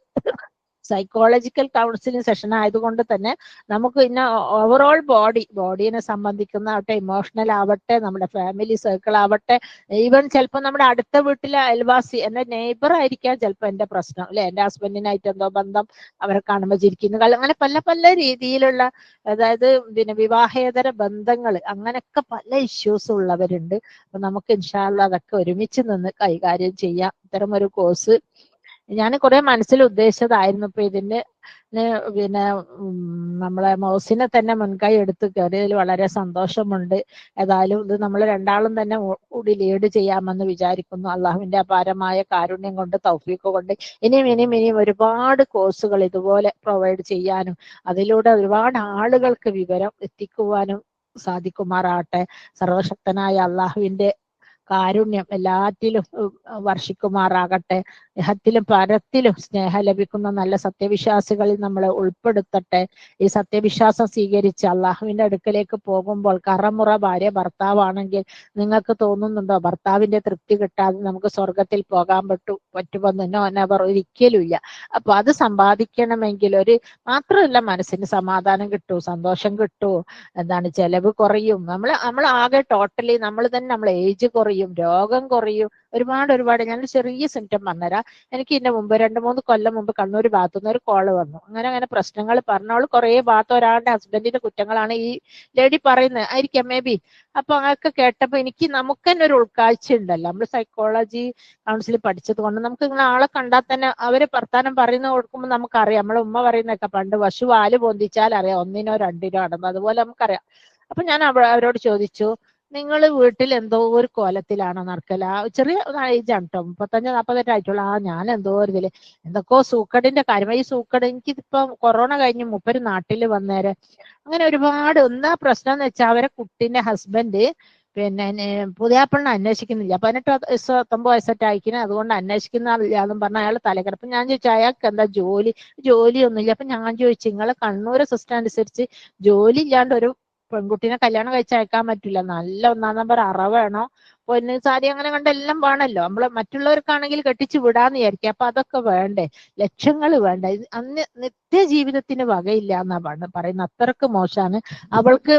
സൈക്കോളജിക്കൽ കൗൺസിലിംഗ് സെഷൻ ആയതുകൊണ്ട് തന്നെ നമുക്ക് ഇന്ന ഓവറോൾ ബോഡീനെ സംബന്ധിക്കുന്ന ഇമോഷണൽ ആവട്ടെ, നമ്മുടെ ഫാമിലി സർക്കിൾ ആവട്ടെ, ഈവൻ ചിലപ്പോൾ നമ്മുടെ അടുത്ത വീട്ടിലെ അയൽവാസി, എന്റെ നെയ്ബർ ആയിരിക്കാം ചിലപ്പോൾ എന്റെ പ്രശ്നം അല്ലെ, എന്റെ ഹസ്ബൻഡിനായിട്ട് എന്തോ ബന്ധം, അവരെ കാണുമ്പോൾ ചിരിക്കുന്നു, അങ്ങനെ പല പല രീതിയിലുള്ള, അതായത് പിന്നെ വിവാഹേതര ബന്ധങ്ങൾ, അങ്ങനെയൊക്കെ പല ഇഷ്യൂസ് ഉള്ളവരുണ്ട്. അപ്പൊ നമുക്ക് ഇൻഷാ അല്ലാഹ് അതൊക്കെ ഒരുമിച്ച് നിന്ന് കൈകാര്യം ചെയ്യാം. ഇത്തരം ഒരു കോഴ്സ് ഞാൻ കുറെ മനസ്സിൽ ഉദ്ദേശിച്ചതായിരുന്നു. ഇപ്പൊ ഇതിന്റെ പിന്നെ നമ്മളെ മൗസിനെ തന്നെ മുൻകൈ എടുത്ത് കയറിയതിൽ വളരെ സന്തോഷമുണ്ട്. ഏതായാലും ഇത് നമ്മൾ രണ്ടാളും തന്നെ കൂടി ലീഡ് ചെയ്യാമെന്ന് വിചാരിക്കുന്നു. അള്ളാഹുവിന്റെ അപാരമായ കാരുണ്യം കൊണ്ട്, തൗഫീഖ് കൊണ്ട് ഇനിയും ഒരുപാട് കോഴ്സുകൾ ഇതുപോലെ പ്രൊവൈഡ് ചെയ്യാനും അതിലൂടെ ഒരുപാട് ആളുകൾക്ക് വിവരം എത്തിക്കുവാനും സാധിക്കുമാറാകട്ടെ. സർവശക്തനായ അള്ളാഹുവിന്റെ കാരുണ്യം എല്ലാറ്റിലും വർഷിക്കുമാറാകട്ടെ. ഇഹത്തിലും പരത്തിലും സ്നേഹം ലഭിക്കുന്ന നല്ല സത്യവിശ്വാസികളിൽ നമ്മളെ ഉൾപ്പെടുത്തട്ടെ. ഈ സത്യവിശ്വാസം സ്വീകരിച്ച് അള്ളാഹുവിന്റെ അടുക്കലേക്ക് പോകുമ്പോൾ കറമുറ ഭാര്യ ഭർത്താവാണെങ്കിൽ നിങ്ങൾക്ക് തോന്നുന്നുണ്ടോ ഭർത്താവിന്റെ തൃപ്തി കിട്ടാതെ നമുക്ക് സ്വർഗത്തിൽ പോകാൻ പറ്റുമെന്ന്? നെവർ, ഒരിക്കലുമില്ല. അപ്പൊ അത് സമ്പാദിക്കണമെങ്കിൽ മാത്രമല്ല മനസ്സിന് സമാധാനം കിട്ടൂ, സന്തോഷം കിട്ടൂ, ചെലവ് കുറയും. നമ്മൾ ആകെ ടോട്ടലി നമ്മൾ തന്നെ നമ്മളെ ഏജ് കുറയും, രോഗം കുറയും, ഒരുപാട്. ഞാനൊരു ചെറിയ സിംറ്റം പറഞ്ഞുതരാം. എനിക്ക് ഇതിന്റെ മുമ്പ് 2-3 കൊല്ലം മുമ്പ് കണ്ണൂർ ഭാഗത്തുനിന്ന് ഒരു കോള് വന്നു. അങ്ങനെ പ്രശ്നങ്ങൾ പറഞ്ഞോളൂ. കുറെ ഭാഗത്ത് ഒരാളുടെ ഹസ്ബൻഡിന്റെ കുറ്റങ്ങളാണ് ഈ ലേഡി പറയുന്നത് ആയിരിക്കാം മേ ബി. അപ്പൊ അതൊക്കെ കേട്ടപ്പോ നമുക്ക് തന്നെ ഒരു ഉൾക്കാഴ്ച ഉണ്ടല്ലോ. നമ്മൾ സൈക്കോളജി കൗൺസിലിൽ പഠിച്ചത് കൊണ്ട് നമുക്ക് ഇങ്ങനെ ആളെ കണ്ടാൽ തന്നെ അവര് വർത്താനം പറയുന്ന കൊടുക്കുമ്പോൾ നമുക്കറിയാം. നമ്മളെ ഉമ്മ പറയുന്നൊക്കെ പണ്ട് പശു പാല് പൊന്തിച്ചാൽ അറിയാം 1-നോ 2-നോ ആണെന്ന്. അതുപോലെ നമുക്കറിയാം. അപ്പൊ ഞാൻ അവരോട് ചോദിച്ചു, നിങ്ങൾ വീട്ടിൽ എന്തോ ഒരു കോലത്തിലാണോ നടക്കല? ചെറിയ ഏജാണ് കേട്ടോ, 35-48 ആയിട്ടുള്ള. ഞാൻ എന്തോ ഒരു ഇതില് എന്തൊക്കെയോ സൂക്കടിന്റെ കാര്യം. ഈ സൂക്കട് എനിക്കിപ്പം കൊറോണ കഴിഞ്ഞ് മൂപ്പര് നാട്ടിൽ വന്നേരെ അങ്ങനെ ഒരുപാട്. എന്താ പ്രശ്നം എന്ന് വെച്ചാൽ അവരെ കുട്ടീന്റെ ഹസ്ബൻഡ് പിന്നെ പുതിയാപ്പിളിനെ അന്വേഷിക്കുന്നില്ല. 18-19 വയസ്സൊക്കെ അയക്കുന്നത്, അതുകൊണ്ട് അന്വേഷിക്കുന്നില്ലാന്നും പറഞ്ഞ അയാൾ തലകിടപ്പ്. ഞാൻ ചോദിച്ചു അയാൾക്ക് എന്താ ജോലിയൊന്നുമില്ല. അപ്പൊ ഞാൻ ചോദിച്ചു നിങ്ങളെ കണ്ണൂർ സിസ്റ്റം അനുസരിച്ച് ജോലി ഇല്ലാണ്ട് ഒരു പെൺകുട്ടീനെ കല്യാണം കഴിച്ച് അയക്കാൻ പറ്റില്ല. നല്ല 1-ാം നമ്പർ അറവേണോ, പൊന്ന് സാരി അങ്ങനെ കണ്ട എല്ലാം വേണമല്ലോ. നമ്മള് മറ്റുള്ളവർക്കാണെങ്കിൽ കെട്ടിച്ചു വിടാന്ന് വിചാരിക്കുക. അപ്പൊ അതൊക്കെ വേണ്ടേ, ലക്ഷങ്ങൾ വേണ്ട. അന്ന് നിത്യജീവിതത്തിന് വകയില്ല എന്നാ പറയുന്നത്. അത്രക്ക് മോശമാണ്. അവൾക്ക്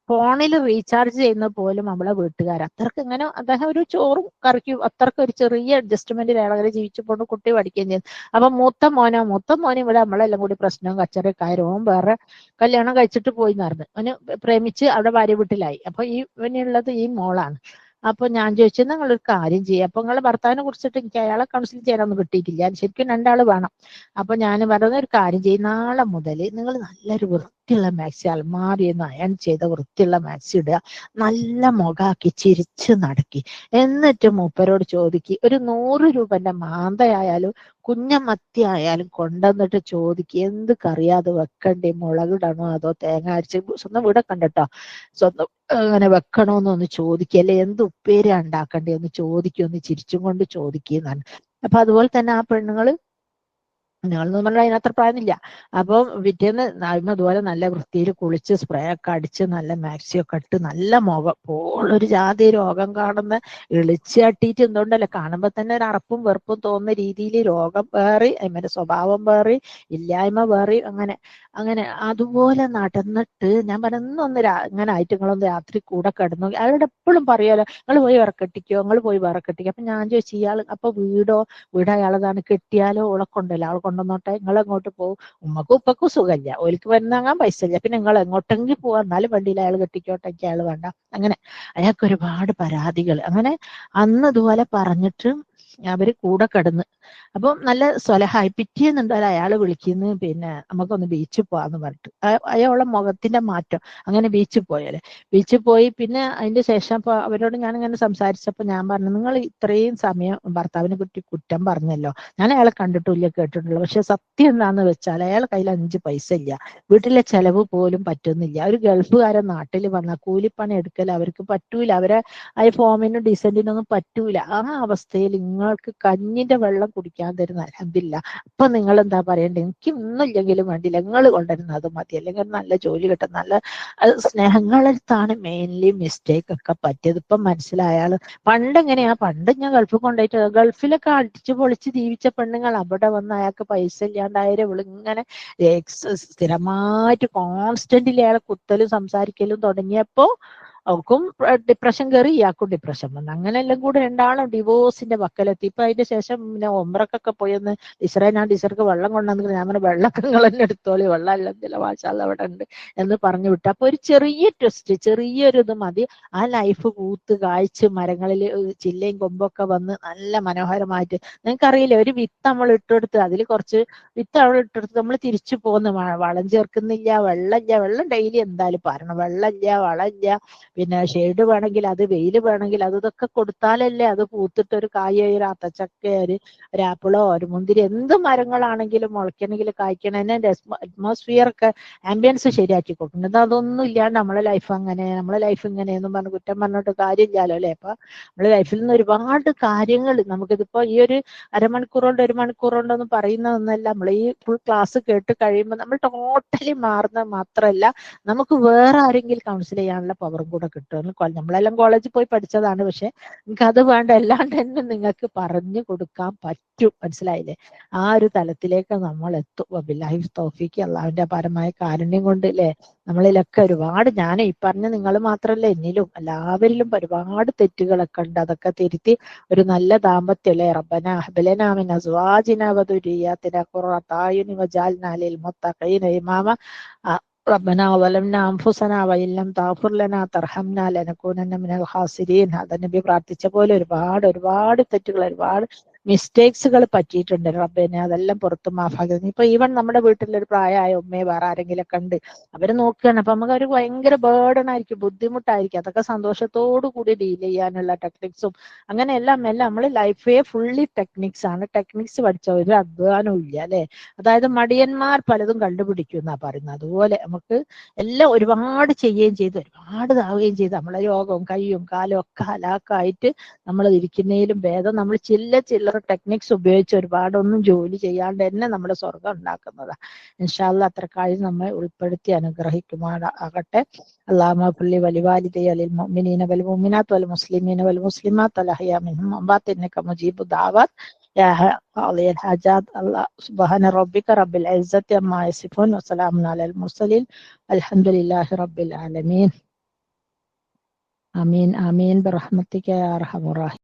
ഫോണിൽ റീചാർജ് ചെയ്യുന്നത് പോലും നമ്മളെ വീട്ടുകാർ അത്രക്ക് ഇങ്ങനെ. അദ്ദേഹം ഒരു ചോറും കറിക്കും അത്രക്ക് ഒരു ചെറിയ അഡ്ജസ്റ്റ്മെന്റിൽ ഇളകരെ ജീവിച്ചപ്പോണ്ട് കുട്ടി പഠിക്കുകയും ചെയ്തു. അപ്പൊ മൂത്ത മോനും ഇവിടെ നമ്മളെല്ലാം കൂടി പ്രശ്നവും കച്ചറക്കാരും വേറെ കല്യാണം കഴിച്ചിട്ട് പോയി നടന്ന് അവന് പ്രേമിച്ച് അവിടെ ഭാര്യ വീട്ടിലായി. അപ്പൊ ഇവനുള്ളത് ഈ മോളാണ്. അപ്പൊ ഞാൻ ചോദിച്ചു നിങ്ങളൊരു കാര്യം ചെയ്യുക. അപ്പൊ നിങ്ങളെ ഭർത്താവിനെ കുറിച്ചിട്ട് എനിക്ക് അയാളെ കൗൺസിൽ ചെയ്യാനൊന്നും കിട്ടിയിട്ടില്ല. ശരിക്കും 2 ആൾ വേണം. അപ്പൊ ഞാൻ പറയുന്ന ഒരു കാര്യം ചെയ്യും, നാളെ മുതൽ നിങ്ങൾ നല്ലൊരു വൃത്തിയുള്ള മാക്സി, അൽമാരിന്ന് അയൺ ചെയ്ത വൃത്തിയുള്ള മാക്സി ഇടുക, നല്ല മുഖാക്കി ചിരിച്ച് നടക്കി. എന്നിട്ട് മൂപ്പരോട് ചോദിക്കുക, ഒരു 100 രൂപന്റെ മാന്തയായാലും കുഞ്ഞമത്തി ആയാലും കൊണ്ടുവന്നിട്ട് ചോദിക്കുക എന്ത് കറിയാതെ വെക്കണ്ടേ, മുളകിടണോ അതോ തേങ്ങ അരച്ച്, സ്വന്തം വീടെ കണ്ടിട്ടോ, സ്വന്തം അങ്ങനെ വെക്കണോന്നൊന്ന് ചോദിക്കുക, അല്ലെ എന്ത് ഉപ്പേരി ഉണ്ടാക്കണ്ടേ ഒന്ന് ചോദിക്കുക, ഒന്ന് ചിരിച്ചും കൊണ്ട് ചോദിക്കുന്നതാണ്. അപ്പൊ അതുപോലെ തന്നെ ആ പെണ്ണുങ്ങള് ഞങ്ങളെന്ന് പറഞ്ഞാൽ അതിനത്ര പ്രായമില്ല. അപ്പം പിറ്റേന്ന് അതുപോലെ നല്ല വൃത്തിയിൽ കുളിച്ച് സ്പ്രേ ഒക്കെ അടിച്ച് നല്ല മാക്സിയൊക്കെ ഇട്ട് നല്ല മുഖം പോളൊരു ജാതി രോഗം കാണുന്ന എളിച്ചാട്ടിയിട്ട് എന്തുകൊണ്ടല്ലേ കാണുമ്പോ തന്നെ ഒരു അറപ്പും വെറുപ്പും തോന്നുന്ന രീതിയിൽ രോഗം വേറി, അതിന്റെ സ്വഭാവം വേറി, ഇല്ലായ്മ വേറി, അങ്ങനെ അതുപോലെ നടന്നിട്ട് ഞാൻ പറയുന്നൊന്ന് ഇങ്ങനെ ആയിട്ട് നിങ്ങളൊന്ന് രാത്രി കൂടെ കിടന്നു. അയാളുടെ എപ്പോഴും പറയുമല്ലോ നിങ്ങൾ പോയി വിറക്കെട്ടിക്കോ. അപ്പൊ ഞാൻ ചോദിച്ചു ഇയാൾ അപ്പൊ വീട് അയാളതാണ്, കെട്ടിയാലോ ഉളക്കൊണ്ടല്ലോ, ആൾ കൊണ്ടുവന്നോട്ടെ, നിങ്ങൾ എങ്ങോട്ട് പോകും? ഉമ്മക്കും ഉപ്പക്കും സുഖമില്ല, ഓലിക്ക് വരുന്നാങ്ങാൻ പൈസ ഇല്ല, പിന്നെ നിങ്ങൾ എങ്ങോട്ടെങ്കിലും പോവാ, എന്നാലും വണ്ടിയിൽ അയാൾ കെട്ടിക്കോട്ടെ, എനിക്ക് അയാൾ വേണ്ട. അങ്ങനെ അയാൾക്ക് ഒരുപാട് പരാതികൾ. അങ്ങനെ അന്ന് ഇതുപോലെ പറഞ്ഞിട്ട് അവര് കൂടെ കിടന്ന്. അപ്പം നല്ല സ്വലഹായി. പിറ്റേന്നുണ്ടായാലും അയാൾ വിളിക്കുന്നു, പിന്നെ നമുക്കൊന്ന് ബീച്ചിൽ പോവാന്ന് പറഞ്ഞിട്ട്. അയാളുടെ മുഖത്തിന്റെ മാറ്റം. അങ്ങനെ ബീച്ചിൽ പോയി. പിന്നെ അതിന്റെ ശേഷം ഇപ്പൊ അവരോട് ഞാനിങ്ങനെ സംസാരിച്ചപ്പോ ഞാൻ പറഞ്ഞു, നിങ്ങൾ ഇത്രയും സമയം ഭർത്താവിനെ പറ്റി കുറ്റം പറഞ്ഞല്ലോ, ഞാൻ അയാളെ കണ്ടിട്ടില്ല കേട്ടിട്ടില്ല, പക്ഷെ സത്യം എന്താന്ന് വെച്ചാൽ അയാളെ കയ്യിൽ 5 പൈസ ഇല്ല, വീട്ടിലെ ചെലവ് പോലും പറ്റുന്നില്ല. ഒരു ഗൾഫുകാരൻ നാട്ടിൽ വന്ന കൂലിപ്പണി എടുക്കൽ അവർക്ക് പറ്റൂല, അവരെ ആ ഫോമിനും ഡീസന്റിനൊന്നും പറ്റൂല. ആ അവസ്ഥയിൽ നിങ്ങൾക്ക് കഞ്ഞിന്റെ വെള്ളം കുടിക്കാൻ തരുന്ന അൽഹംദുലില്ലാ. അപ്പൊ നിങ്ങൾ എന്താ പറയണ്ടേ, എനിക്ക് ഒന്നുമില്ലെങ്കിലും വേണ്ടില്ല, നിങ്ങൾ കൊണ്ടുവരുന്നത് മതി, അല്ലെങ്കിൽ നല്ല ജോലി കിട്ടും, നല്ല സ്നേഹങ്ങളെടുത്താണ് മെയിൻലി മിസ്റ്റേക്ക് ഒക്കെ പറ്റിയത്. ഇപ്പം മനസ്സിലായാലും പണ്ട് പണ്ട് ഞാൻ ഗൾഫിൽ കൊണ്ടുപോയിട്ട്, ഗൾഫിലൊക്കെ അടിച്ചു പൊളിച്ച് ജീവിച്ച പെണ്ണുങ്ങൾ അവിടെ വന്ന് അയാൾക്ക് പൈസ ഇല്ലാണ്ടായാലും ഇങ്ങനെ സ്ഥിരമായിട്ട് കോൺസ്റ്റന്റ്ലി അയാളെ കുത്തലും സംസാരിക്കലും തുടങ്ങിയപ്പോ അവൾക്കും ഡിപ്രഷൻ കയറി, ഇയാൾക്കും ഡിപ്രഷൻ വന്നു. അങ്ങനെ എല്ലാം കൂടെ രണ്ടാളും ഡിവോഴ്സിന്റെ വക്കലെത്തി. ഇപ്പൊ അതിന്റെ ശേഷം പിന്നെ ഒമ്രക്കൊക്കെ പോയെന്ന് ഞാൻ ടീച്ചർക്ക് വെള്ളം കൊണ്ടുവന്നിട്ട് ഞാൻ പറഞ്ഞ വെള്ളമൊക്കെ നിങ്ങൾ തന്നെ എടുത്തോളി, വെള്ളം അല്ലെന്നില്ല മാഷാഅല്ലാ അവിടെ ഉണ്ട് എന്ന് പറഞ്ഞു വിട്ടു. അപ്പൊ ഒരു ചെറിയ ട്വിസ്റ്റ്, ചെറിയൊരു ഇത് മതി, ആ ലൈഫ് പൂത്ത് കായ്ച്ച് മരങ്ങളിൽ ചില്ലയും കൊമ്പൊക്കെ വന്ന് നല്ല മനോഹരമായിട്ട്. നിങ്ങൾക്കറിയില്ലേ, ഒരു വിത്ത് നമ്മൾ ഇട്ടെടുത്ത് അതിൽ കുറച്ച് വിത്ത് അവിടെ ഇട്ടെടുത്ത് നമ്മൾ തിരിച്ചു പോകുന്നു, വളം ചേർക്കുന്നില്ല, വെള്ളമില്ല, വെള്ളം ഡെയിലി എന്തായാലും പറയണം, വെള്ളമില്ല, വളമില്ല, പിന്നെ ഷെയ്ഡ് വേണമെങ്കിൽ അത്, വെയിൽ വേണമെങ്കിൽ അത്, ഇതൊക്കെ കൊടുത്താലല്ലേ അത് പൂത്തിട്ട് ഒരു കായ, ഒരു ആത്തച്ചക്ക, ഒരു ആപ്പിളോ ഒരു മുന്തിരി എന്ത് മരങ്ങളാണെങ്കിലും മുളയ്ക്കണമെങ്കിൽ കായ്ക്കണേനെ അറ്റ്മോസ്ഫിയർ ഒക്കെ ആംബിയൻസ് ശരിയാക്കി കൊടുക്കുന്നത്. അതൊന്നും ഇല്ലാണ്ട് നമ്മളെ ലൈഫ് അങ്ങനെ, നമ്മളെ ലൈഫ് ഇങ്ങനെയെന്നും പറഞ്ഞ് കുറ്റം പറഞ്ഞിട്ട് കാര്യമില്ലല്ലോ അല്ലെ. അപ്പൊ നമ്മളെ ലൈഫിൽ നിന്ന് ഒരുപാട് കാര്യങ്ങൾ നമുക്കിതിപ്പോ ഈ ഒരു അരമണിക്കൂറുകൊണ്ട് ഒരു മണിക്കൂറുകൊണ്ടൊന്നും പറയുന്നതൊന്നല്ല. നമ്മൾ ഈ ഫുൾ ക്ലാസ് കേട്ട് കഴിയുമ്പോൾ നമ്മൾ ടോട്ടലി മാറുന്നത് മാത്രമല്ല, നമുക്ക് വേറെ ആരെങ്കിലും കൗൺസിൽ ചെയ്യാനുള്ള പവറും കൂടെ കിട്ടും. നമ്മളെല്ലാം കോളേജിൽ പോയി പഠിച്ചതാണ്, പക്ഷെ നിങ്ങൾക്ക് അത് വേണ്ട, അല്ലാണ്ട് തന്നെ നിങ്ങൾക്ക് പറഞ്ഞു കൊടുക്കാൻ പറ്റും. മനസ്സിലായില്ലേ? ആ ഒരു തലത്തിലേക്ക് നമ്മൾ എത്തും. ബില്ലാഹി തൗഫീഖ്, അള്ളാഹുവിന്റെ അപാരമായ കാരുണ്യം കൊണ്ട് അല്ലെ. നമ്മളിലൊക്കെ ഒരുപാട്, ഞാൻ ഈ പറഞ്ഞ നിങ്ങൾ മാത്രമല്ല, എന്നിലും എല്ലാവരിലും ഒരുപാട് തെറ്റുകളൊക്കെ ഉണ്ട്. അതൊക്കെ തിരുത്തി ഒരു നല്ല ദാമ്പത്യം അല്ലെ. റബ്ബന ഹബ് ലനാ മിൻ അസ്വാജിനാ വദുരിയാതിനാ ഖുറത അയുനി വജഅൽനാ ലിൽ മുത്തഖീന ഇമാമ. ربنا ظلمنا أنفسنا وإن لم تغفر لنا ترحمنا لنكونن من الخاسرين. നബി പ്രാർത്ഥിച്ച പോലെ ഒരുപാട് തെറ്റുകൾ, ഒരുപാട് മിസ്റ്റേക്സുകൾ പറ്റിയിട്ടുണ്ട്. റബ്ബേനെ അതെല്ലാം പുറത്ത് മാഫാക്കി. ഇപ്പൊ ഈവൻ നമ്മുടെ വീട്ടിലൊരു പ്രായമായ ഉമ്മയെ വേറെ ആരെങ്കിലും ഒക്കെ ഉണ്ട്, അവര് നോക്കുകയാണ്. അപ്പൊ നമുക്ക് ഒരു ഭയങ്കര ബേർഡൻ ആയിരിക്കും, ബുദ്ധിമുട്ടായിരിക്കും. അതൊക്കെ സന്തോഷത്തോടു കൂടി ഡീൽ ചെയ്യാനുള്ള ടെക്നിക്സും അങ്ങനെ എല്ലാം നമ്മൾ ലൈഫേ ഫുള്ളി ടെക്നിക്സ് ആണ്. ടെക്നിക്സ് പഠിച്ച ഒരു അധ്വാനവും ഇല്ല അല്ലെ. അതായത് മടിയന്മാർ പലതും കണ്ടുപിടിക്കും എന്നാ പറയുന്നത്. അതുപോലെ നമുക്ക് എല്ലാം ഒരുപാട് ചെയ്യുകയും ചെയ്ത് ഒരുപാട് ഇതാവുകയും ചെയ്ത് നമ്മളെ യോഗവും കൈയും കാലും ഒക്കെ ഹലാക്കായിട്ട് നമ്മൾ ഇരിക്കുന്നതിലും ഭേദം നമ്മൾ ചില്ലറ ടെക്നിക്സ് ഉപയോഗിച്ച് ഒരുപാടൊന്നും ജോലി ചെയ്യാണ്ട് തന്നെ നമ്മുടെ സ്വർഗം ഉണ്ടാക്കുന്നതാണ്. ഇൻഷാ അല്ലാഹ് അത്ര കാര്യം നമ്മെ ഉൾപ്പെടുത്തി അനുഗ്രഹിക്കുമാറാകട്ടെ. അല്ലാഹുമ്മ ഫല്ലി വലിവാലിദയ ലിൽ മുഅ്മിനീന വൽ മുഅ്മിനാത്ത് വൽ മുസ്ലിമീന വൽ മുസ്ലിമാത്ത് വൽ അഹ്യാ മിൻഹും വഅംവാത്ത് ഇന്നക മുജീബു ദഅവാത്ത് യാ ഖാദിയ അൽ ഹജാത്ത്. അല്ലാഹ് സുബ്ഹാന റബ്ബിക റബ്ബിൽ ഇസ്സത്തി അമ്മാ യസിഫൂൻ വസലാമുൻ അലൽ മുർസലീൻ അൽഹംദുലില്ലാഹി റബ്ബിൽ ആലമീൻ. ആമീൻ ആമീൻ ബിറഹ്മതിക യാ അർഹമർ റഹീം.